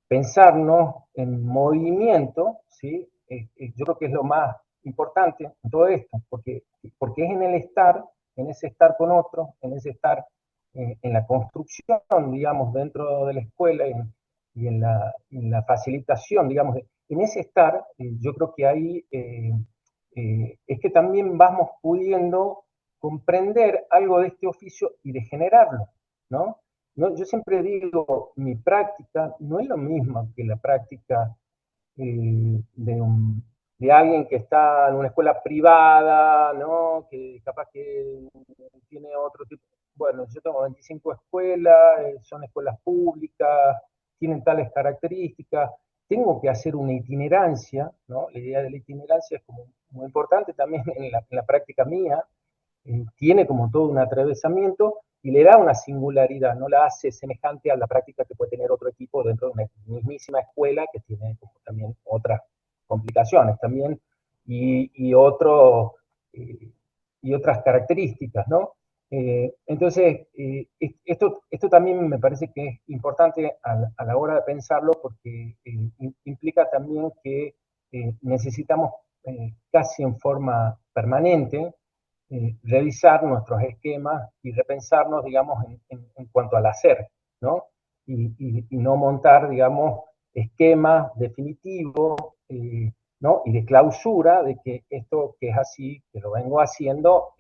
Speaker 7: pensarnos en movimiento, ¿sí? Yo creo que es lo más importante en todo esto, porque es en el estar, en ese estar con otros, en ese estar en la construcción, digamos, dentro de la escuela, en la facilitación, digamos, en ese estar, yo creo que ahí es que también vamos pudiendo comprender algo de este oficio y de generarlo, ¿no? No, yo siempre digo, mi práctica no es lo mismo que la práctica de alguien que está en una escuela privada, ¿no? Que capaz que tiene otro tipo. Bueno, yo tengo 25 escuelas, son escuelas públicas, tienen tales características. Tengo que hacer una itinerancia, ¿no? La idea de la itinerancia es como muy importante también en la práctica mía, tiene como todo un atravesamiento y le da una singularidad, no la hace semejante a la práctica que puede tener otro equipo dentro de una mismísima escuela que tiene como también otras complicaciones también y, otro, eh, y otras características, ¿no? Entonces, esto también me parece que es importante a la hora de pensarlo porque implica también que necesitamos casi en forma permanente revisar nuestros esquemas y repensarnos, digamos, en cuanto al hacer, ¿no? Y no montar, digamos, esquemas definitivos, ¿no? Y de clausura de que esto que es así, que lo vengo haciendo,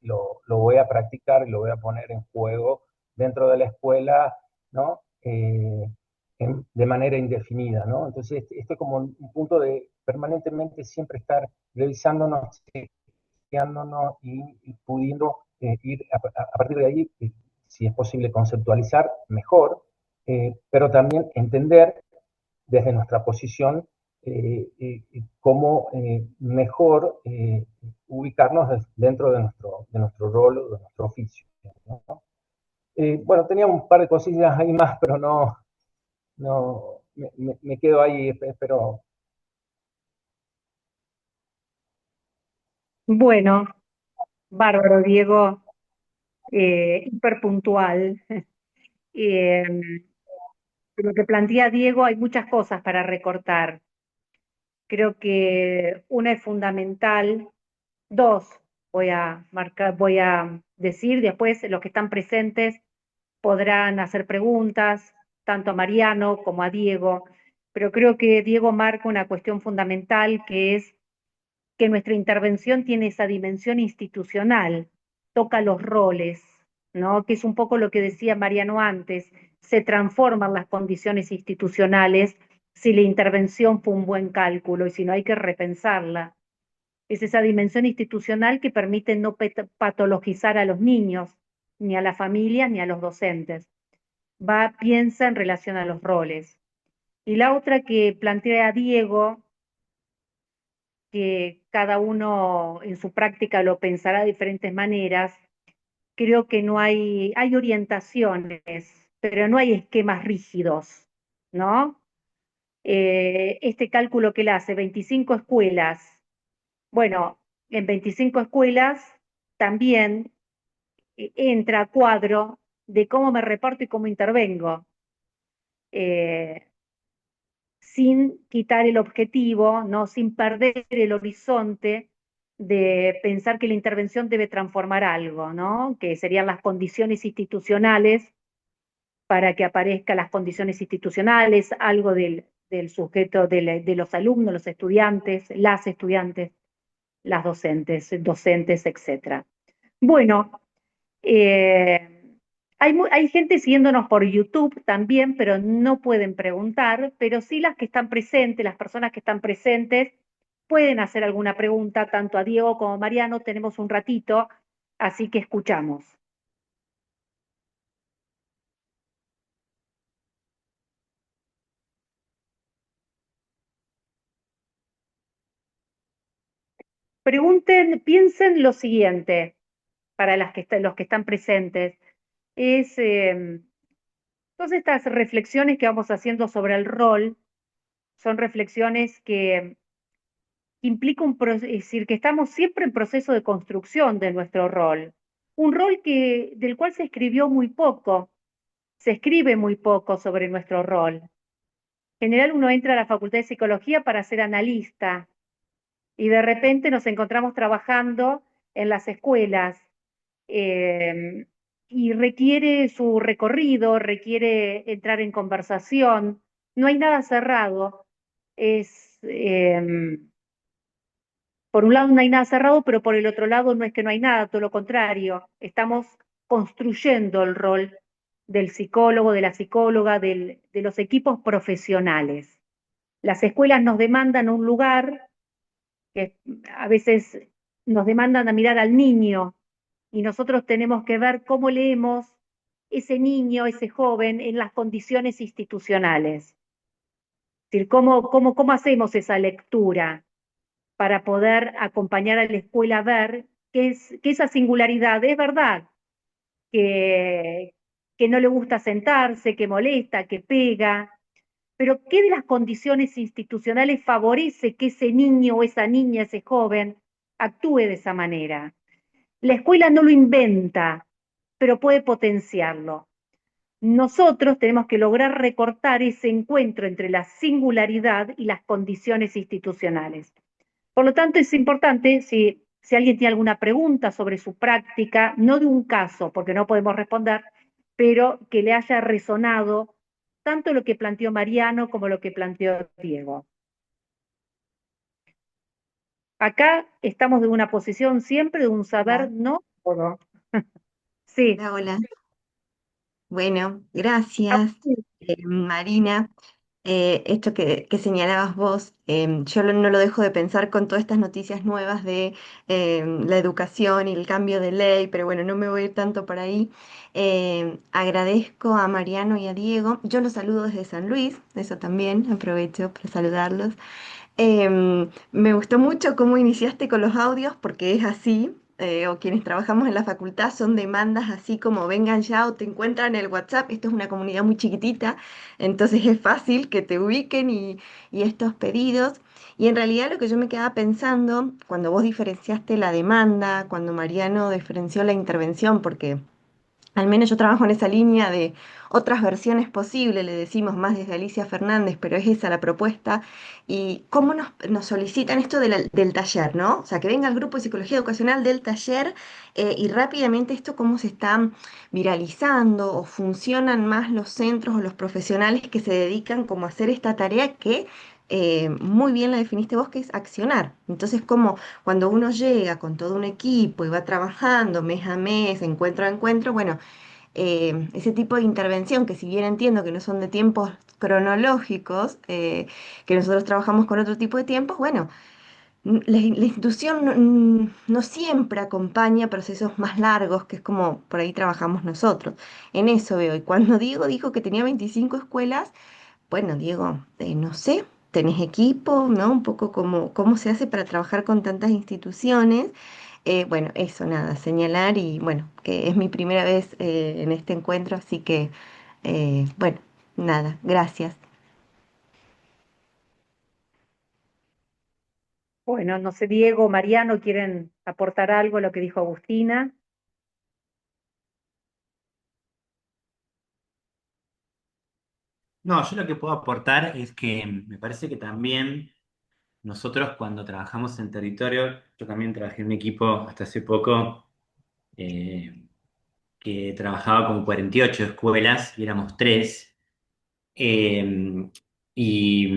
Speaker 7: lo voy a practicar y lo voy a poner en juego dentro de la escuela, ¿no? De manera indefinida, ¿no? Entonces, esto es como un punto de permanentemente siempre estar revisándonos, y pudiendo ir a partir de ahí, si es posible conceptualizar mejor, pero también entender desde nuestra posición cómo mejor ubicarnos dentro de nuestro rol o de nuestro oficio, ¿no? Bueno, tenía un par de cosillas ahí más, pero no me quedo ahí, espero.
Speaker 1: Bueno, bárbaro, Diego, hiperpuntual. Eh, lo que plantea Diego, hay muchas cosas para recortar. Creo que una es fundamental, dos voy a marcar, voy a decir, después los que están presentes podrán hacer preguntas, tanto a Mariano como a Diego, pero creo que Diego marca una cuestión fundamental que es que nuestra intervención tiene esa dimensión institucional, toca los roles, ¿no? Que es un poco lo que decía Mariano antes, se transforman las condiciones institucionales si la intervención fue un buen cálculo y si no hay que repensarla. Es esa dimensión institucional que permite no patologizar a los niños, ni a las familias, ni a los docentes. Piensa en relación a los roles. Y la otra que plantea Diego, que cada uno en su práctica lo pensará de diferentes maneras, creo que no hay orientaciones, pero no hay esquemas rígidos, ¿no? Este cálculo que él hace, 25 escuelas, bueno, en 25 escuelas también entra a cuadro de cómo me reparto y cómo intervengo. Sin quitar el objetivo, ¿no? Sin perder el horizonte de pensar que la intervención debe transformar algo, ¿no? Que serían las condiciones institucionales para que aparezcan las condiciones institucionales, algo del sujeto, de los alumnos, los estudiantes, las docentes, etcétera. Bueno, hay gente siguiéndonos por YouTube también, pero no pueden preguntar, pero sí las que están presentes, las personas que están presentes, pueden hacer alguna pregunta, tanto a Diego como a Mariano, tenemos un ratito, así que escuchamos. Pregunten, piensen lo siguiente, para los que están presentes, es todas estas reflexiones que vamos haciendo sobre el rol, son reflexiones que implica es decir, que estamos siempre en proceso de construcción de nuestro rol. Un rol del cual se escribió muy poco, se escribe muy poco sobre nuestro rol. En general uno entra a la Facultad de Psicología para ser analista y de repente nos encontramos trabajando en las escuelas, eh, y requiere su recorrido, requiere entrar en conversación. No hay nada cerrado. Es, por un lado no hay nada cerrado, pero por el otro lado no es que no hay nada, todo lo contrario. Estamos construyendo el rol del psicólogo, de la psicóloga, de los equipos profesionales. Las escuelas nos demandan un lugar que a veces nos demandan a mirar al niño y nosotros tenemos que ver cómo leemos ese niño, ese joven en las condiciones institucionales. Es decir, cómo hacemos esa lectura para poder acompañar a la escuela a ver que esa singularidad es verdad, que, que no le gusta sentarse, que molesta, que pega, pero ¿qué de las condiciones institucionales favorece que ese niño o esa niña, ese joven, actúe de esa manera? La escuela no lo inventa, pero puede potenciarlo. Nosotros tenemos que lograr recortar ese encuentro entre la singularidad y las condiciones institucionales. Por lo tanto, es importante, si alguien tiene alguna pregunta sobre su práctica, no de un caso, porque no podemos responder, pero que le haya resonado tanto lo que planteó Mariano como lo que planteó Diego. Acá estamos de una posición siempre de un saber
Speaker 8: Hola,
Speaker 1: no todo. Sí.
Speaker 8: hola, hola. Bueno, gracias, Marina. Esto que señalabas vos, yo no lo dejo de pensar con todas estas noticias nuevas de la educación y el cambio de ley, pero bueno, no me voy a ir tanto por ahí. Agradezco a Mariano y a Diego. Yo los saludo desde San Luis, eso también, aprovecho para saludarlos. Me gustó mucho cómo iniciaste con los audios, porque es así, o quienes trabajamos en la facultad son demandas así como vengan ya o te encuentran en el WhatsApp. Esto es una comunidad muy chiquitita, entonces es fácil que te ubiquen y estos pedidos. Y en realidad lo que yo me quedaba pensando, cuando vos diferenciaste la demanda, cuando Mariano diferenció la intervención, porque al menos yo trabajo en esa línea de otras versiones posibles, le decimos más desde Alicia Fernández, pero es esa la propuesta. Y cómo nos solicitan esto del taller, ¿no? O sea, que venga el grupo de psicología educacional del taller y rápidamente esto cómo se está viralizando o funcionan más los centros o los profesionales que se dedican como a hacer esta tarea que muy bien la definiste vos, que es accionar. Entonces, como cuando uno llega con todo un equipo y va trabajando mes a mes, encuentro a encuentro, bueno, ese tipo de intervención, que si bien entiendo que no son de tiempos cronológicos, que nosotros trabajamos con otro tipo de tiempos, bueno, la institución no siempre acompaña procesos más largos, que es como por ahí trabajamos nosotros. En eso veo. Y cuando Diego dijo que tenía 25 escuelas, bueno, Diego, no sé, tenés equipo, ¿no? Un poco cómo se hace para trabajar con tantas instituciones. Bueno, eso, nada, señalar y bueno, que es mi primera vez en este encuentro, así que, bueno, nada, gracias.
Speaker 1: Bueno, no sé, Diego, Mariano, ¿quieren aportar algo a lo que dijo Agustina?
Speaker 2: No, yo lo que puedo aportar es que me parece que también nosotros cuando trabajamos en territorio, yo también trabajé en un equipo hasta hace poco eh, que trabajaba con 48 escuelas y éramos tres. eh, y,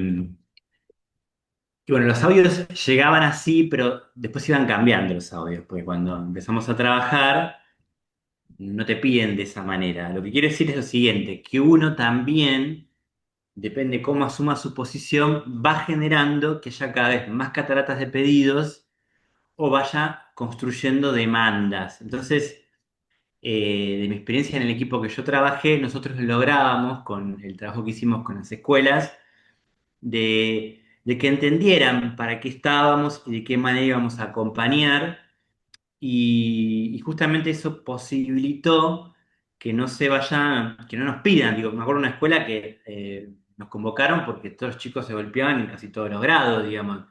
Speaker 2: y bueno, los audios llegaban así, pero después iban cambiando los audios, porque cuando empezamos a trabajar no te piden de esa manera. Lo que quiero decir es lo siguiente, que uno también, depende cómo asuma su posición, va generando que haya cada vez más cataratas de pedidos o vaya construyendo demandas. Entonces, de mi experiencia en el equipo que yo trabajé, nosotros lográbamos, con el trabajo que hicimos con las escuelas, de que entendieran para qué estábamos y de qué manera íbamos a acompañar. Y justamente eso posibilitó que no se vayan, que no nos pidan. Digo, me acuerdo de una escuela que nos convocaron porque todos los chicos se golpeaban en casi todos los grados, digamos.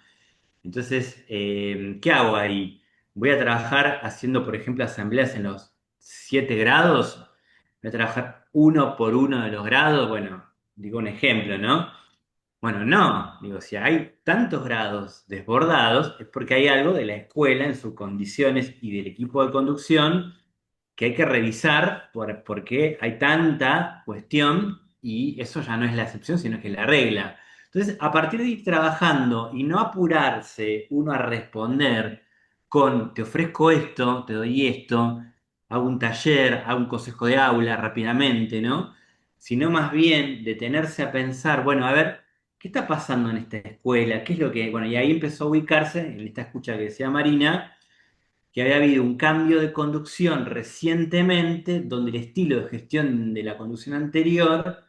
Speaker 2: Entonces, ¿qué hago ahí? Voy a trabajar haciendo, por ejemplo, asambleas en los 7 grados. Voy a trabajar uno por uno de los grados. Bueno, digo un ejemplo, ¿no? Bueno, no. Digo, si hay tantos grados desbordados, es porque hay algo de la escuela en sus condiciones y del equipo de conducción que hay que revisar porque hay tanta cuestión y eso ya no es la excepción, sino que es la regla. Entonces, a partir de ir trabajando y no apurarse uno a responder con te ofrezco esto, te doy esto, hago un taller, hago un consejo de aula rápidamente, ¿no? Sino más bien detenerse a pensar, bueno, a ver, ¿qué está pasando en esta escuela? ¿Qué es lo que...? Bueno, y ahí empezó a ubicarse en esta escucha que decía Marina, que había habido un cambio de conducción recientemente, donde el estilo de gestión de la conducción anterior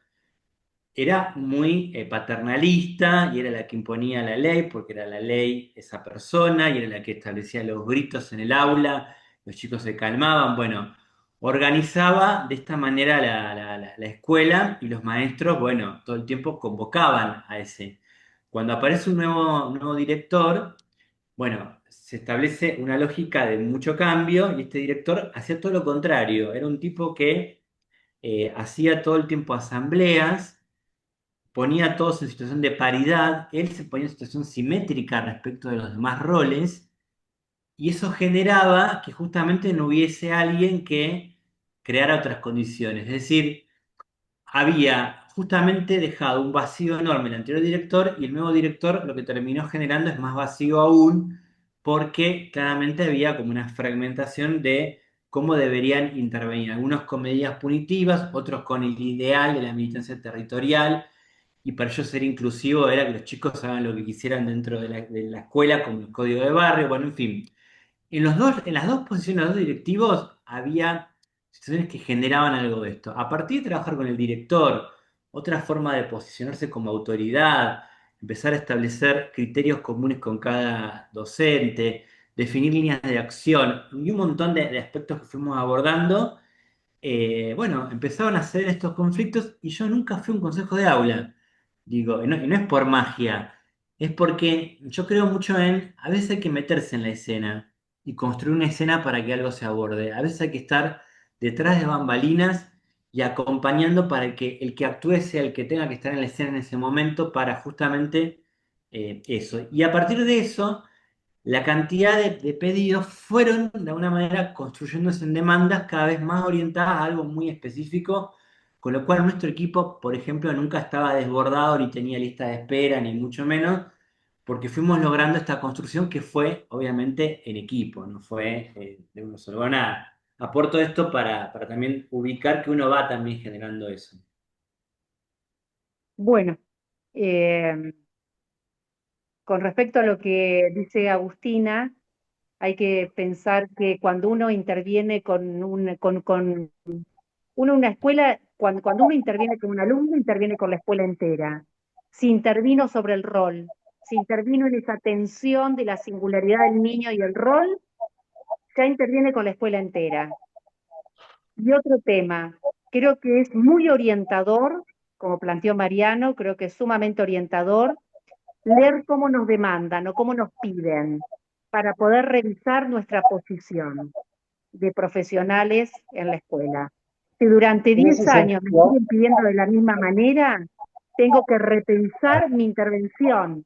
Speaker 2: era muy paternalista y era la que imponía la ley, porque era la ley esa persona y era la que establecía los gritos en el aula, los chicos se calmaban, bueno, organizaba de esta manera la escuela y los maestros, bueno, todo el tiempo convocaban a ese. Cuando aparece un nuevo director, bueno, se establece una lógica de mucho cambio y este director hacía todo lo contrario, era un tipo que hacía todo el tiempo asambleas, ponía a todos en situación de paridad, él se ponía en situación simétrica respecto de los demás roles, y eso generaba que justamente no hubiese alguien que creara otras condiciones. Es decir, había justamente dejado un vacío enorme el anterior director y el nuevo director lo que terminó generando es más vacío aún porque claramente había como una fragmentación de cómo deberían intervenir, algunos con medidas punitivas, otros con el ideal de la militancia territorial, y para ello ser inclusivo era que los chicos hagan lo que quisieran dentro de la escuela, como el código de barrio, bueno, en fin. En las dos posiciones, los dos directivos, había situaciones que generaban algo de esto. A partir de trabajar con el director, otra forma de posicionarse como autoridad, empezar a establecer criterios comunes con cada docente, definir líneas de acción y un montón de aspectos que fuimos abordando, bueno, empezaron a hacer estos conflictos y yo nunca fui a un consejo de aula. Digo, y no es por magia, es porque yo creo mucho en, a veces hay que meterse en la escena y construir una escena para que algo se aborde. A veces hay que estar detrás de bambalinas y acompañando para que el que actúe sea el que tenga que estar en la escena en ese momento para justamente eso. Y a partir de eso la cantidad de pedidos fueron de alguna manera construyéndose en demandas cada vez más orientadas a algo muy específico, con lo cual nuestro equipo, por ejemplo, nunca estaba desbordado ni tenía lista de espera, ni mucho menos, porque fuimos logrando esta construcción que fue obviamente en equipo, no fue de uno solo. Bueno, nada, aporto esto para también ubicar que uno va también generando eso.
Speaker 1: Bueno, eh, con respecto a lo que dice Agustina, hay que pensar que cuando uno interviene con uno en una escuela, cuando uno interviene con un alumno, interviene con la escuela entera. Si intervino sobre el rol, si intervino en esa tensión de la singularidad del niño y el rol, ya interviene con la escuela entera. Y otro tema, creo que es muy orientador, como planteó Mariano, creo que es sumamente orientador, leer cómo nos demandan o cómo nos piden para poder revisar nuestra posición de profesionales en la escuela. Si durante
Speaker 7: En ese
Speaker 1: 10 años me
Speaker 7: sentido,
Speaker 1: siguen pidiendo de la misma manera, tengo que repensar mi intervención,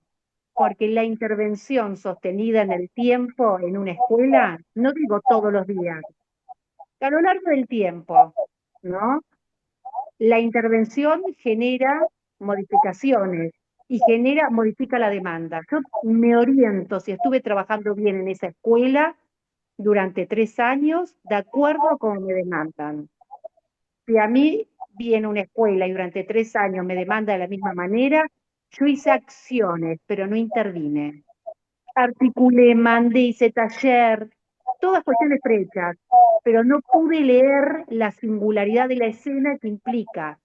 Speaker 1: porque la intervención sostenida en el tiempo en una escuela, no digo todos los días, a lo largo del tiempo, ¿no? La intervención genera modificaciones y modifica la demanda. Yo me oriento, si estuve trabajando bien en esa escuela durante 3 años, de acuerdo a cómo me demandan. Si a mí viene una escuela y durante 3 años me demanda de la misma manera, yo hice acciones, pero no intervine. Articulé, mandé, hice taller, todas cuestiones prechas, pero no pude leer la singularidad de la escena que implica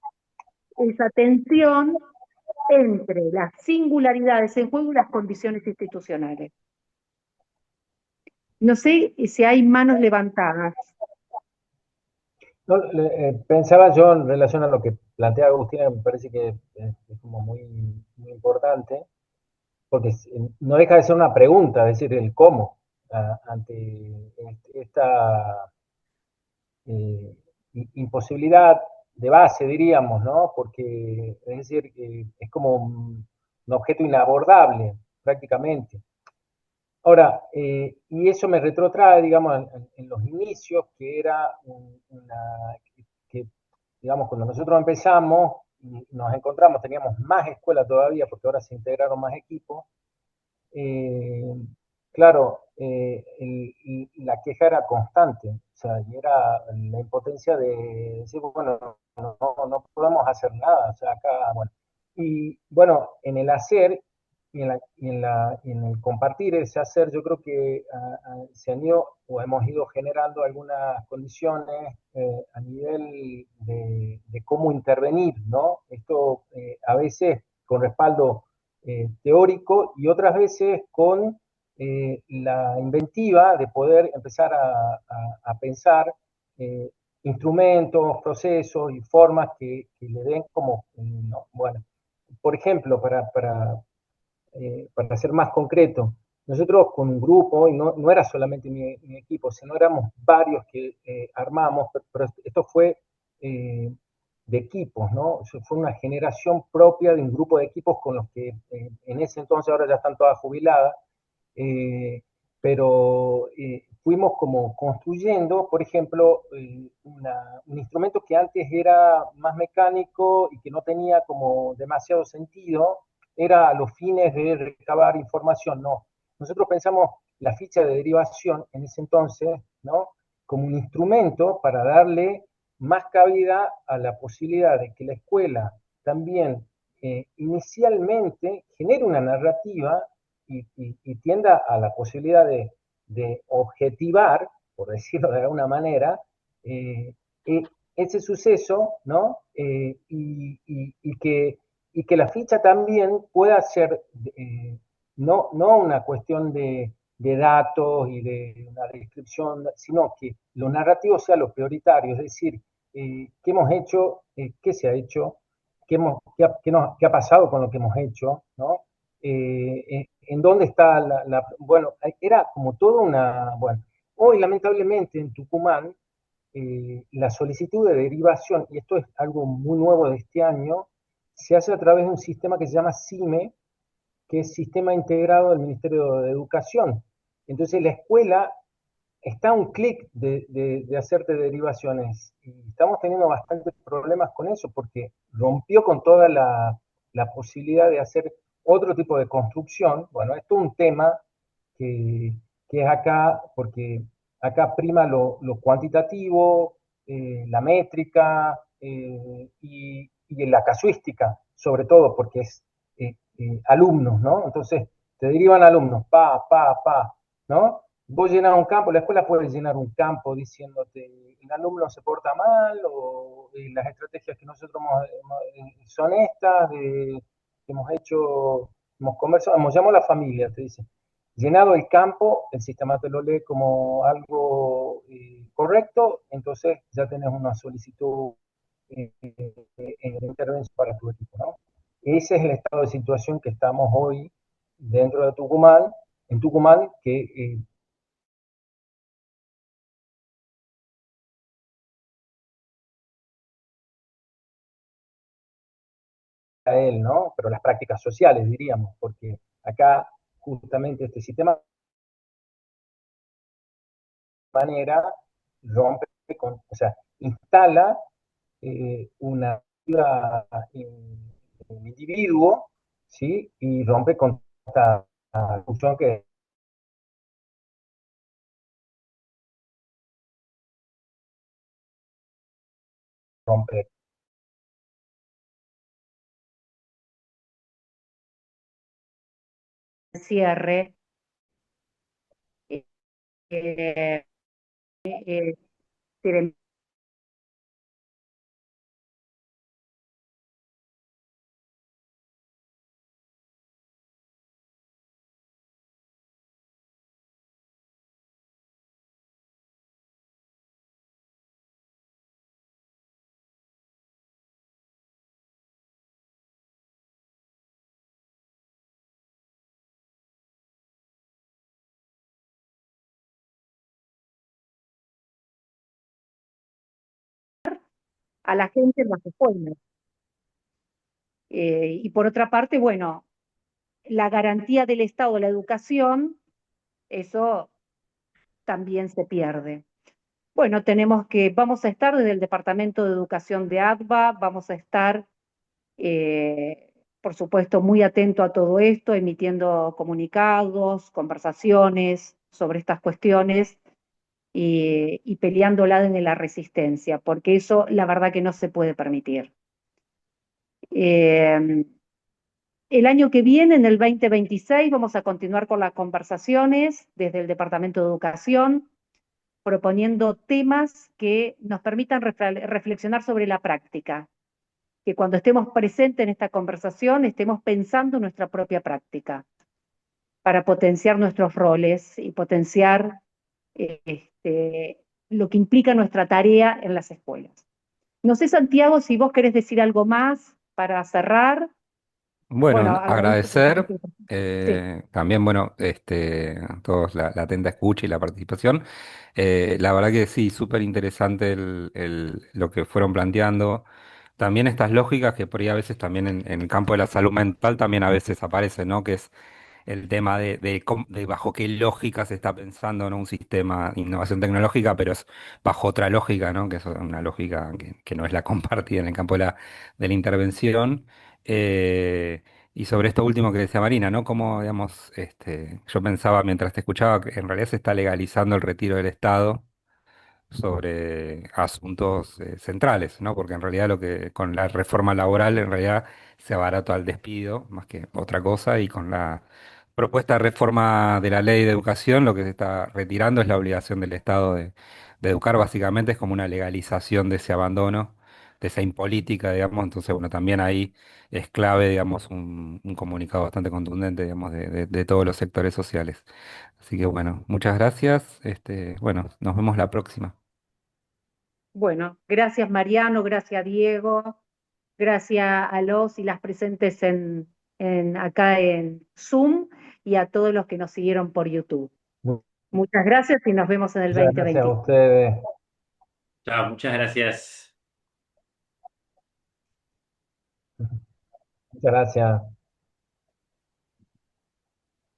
Speaker 1: esa tensión entre las singularidades en juego y las condiciones institucionales. No sé si hay manos levantadas.
Speaker 7: no, pensaba yo en relación a lo que plantea Agustina, que me parece que es como muy, muy importante, porque no deja de ser una pregunta, es decir, el cómo ante esta eh, imposibilidad de base, diríamos, ¿no? Porque es decir, es como un objeto inabordable prácticamente. Ahora, y eso me retrotrae, digamos, en los inicios, que era que, digamos, cuando nosotros empezamos y nos encontramos, teníamos más escuelas todavía, porque ahora se integraron más equipos. Claro, la queja era constante, o sea, y era la impotencia de decir, bueno, no podemos hacer nada, o sea, acá, bueno. Y bueno, en el hacer y en el compartir ese hacer, yo creo que se han ido o hemos ido generando algunas condiciones a nivel de cómo intervenir, ¿no? Esto a veces con respaldo teórico y otras veces con la inventiva de poder empezar a pensar instrumentos, procesos y formas que le den como, ¿no? Bueno, por ejemplo, para ser más concreto, nosotros con un grupo, y no era solamente mi equipo, sino éramos varios que armamos, pero esto fue de equipos, ¿no? O sea, fue una generación propia de un grupo de equipos con los que en ese entonces ahora ya están todas jubiladas, pero fuimos como construyendo, por ejemplo, un instrumento que antes era más mecánico y que no tenía como demasiado sentido, era a los fines de recabar información, no. Nosotros pensamos la ficha de derivación en ese entonces, ¿no? Como un instrumento para darle más cabida a la posibilidad de que la escuela también inicialmente genere una narrativa y tienda a la posibilidad de objetivar, por decirlo de alguna manera, eh, eh, ese suceso, ¿no? Y que la ficha también pueda ser no una cuestión de datos y de una descripción, sino que lo narrativo sea lo prioritario, es decir, qué hemos hecho, qué se ha hecho, qué ha pasado con lo que hemos hecho, ¿no? En dónde está bueno, era como toda una, bueno, hoy lamentablemente en Tucumán, la solicitud de derivación, y esto es algo muy nuevo de este año, se hace a través de un sistema que se llama CIME, que es Sistema Integrado del Ministerio de Educación. Entonces la escuela está a un clic de hacerte derivaciones. Y estamos teniendo bastantes problemas con eso porque rompió con toda la posibilidad de hacer otro tipo de construcción. Bueno, esto es un tema que, que es acá, porque acá prima lo cuantitativo, la métrica y la casuística, sobre todo porque es alumnos, ¿no? Entonces, te derivan alumnos, ¿no? Vos llenas un campo, la escuela puede llenar un campo diciéndote el alumno se porta mal o las estrategias que nosotros son estas, que hemos hecho, hemos conversado, hemos llamado a la familia, te dice. Llenado el campo, el sistema te lo lee como algo correcto, entonces ya tenés una solicitud de intervención para tu equipo, ¿no? Ese es el estado de situación que estamos hoy dentro de Tucumán, en Tucumán, que a él, ¿no? Pero las prácticas sociales, diríamos, porque acá justamente este sistema de manera rompe o sea, instala una en el individuo, ¿sí? Y rompe con esta función que rompe.
Speaker 1: Cierre. Eh, eh, eh, a la gente en las escuelas. Y por otra parte, bueno, la garantía del Estado de la educación eso también se pierde. Bueno, vamos a estar desde el Departamento de Educación de ADVA, vamos a estar, por supuesto, muy atento a todo esto, emitiendo comunicados, conversaciones sobre estas cuestiones y peleándola desde la resistencia, porque eso la verdad que no se puede permitir. Eh, el año que viene, en el 2026, vamos a continuar con las conversaciones desde el Departamento de Educación, proponiendo temas que nos permitan reflexionar sobre la práctica, que cuando estemos presentes en esta conversación estemos pensando en nuestra propia práctica, para potenciar nuestros roles y potenciar lo que implica nuestra tarea en las escuelas. No sé, Santiago, si vos querés decir algo más para cerrar. Bueno,
Speaker 9: Bueno,
Speaker 1: agradezco
Speaker 9: agradecer
Speaker 1: sí.
Speaker 9: también, bueno, a todos la atenta escucha y la participación. La verdad que sí, súper interesante lo que fueron planteando. También estas lógicas que por ahí a veces también en el campo de la salud mental también a veces aparecen, ¿no? Que es el tema de bajo qué lógica se está pensando, ¿no? Un sistema de innovación tecnológica, pero es bajo otra lógica, ¿no? Que es una lógica que no es la compartida en el campo de la intervención. Eh, y sobre esto último que decía Marina, ¿no? Como, digamos, yo pensaba mientras te escuchaba que en realidad se está legalizando el retiro del Estado sobre asuntos centrales, ¿no? Porque en realidad lo que con la reforma laboral en realidad se abarata al despido más que otra cosa y con la propuesta de reforma de la ley de educación lo que se está retirando es la obligación del Estado de educar, básicamente es como una legalización de ese abandono, de esa impolítica, digamos, entonces bueno, también ahí es clave, digamos, un comunicado bastante contundente, digamos, de todos los sectores sociales. Así que bueno, muchas gracias. Bueno, nos vemos la próxima.
Speaker 1: Bueno, gracias Mariano, gracias Diego, gracias a los y las presentes acá en Zoom y a todos los que nos siguieron por YouTube. Muchas gracias y nos vemos en el
Speaker 7: Muchas gracias a
Speaker 1: 2020.
Speaker 7: ustedes.
Speaker 2: Chao, muchas gracias.
Speaker 7: Muchas gracias.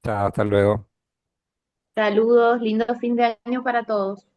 Speaker 9: Chao, hasta luego.
Speaker 10: Saludos, lindo fin de año para todos.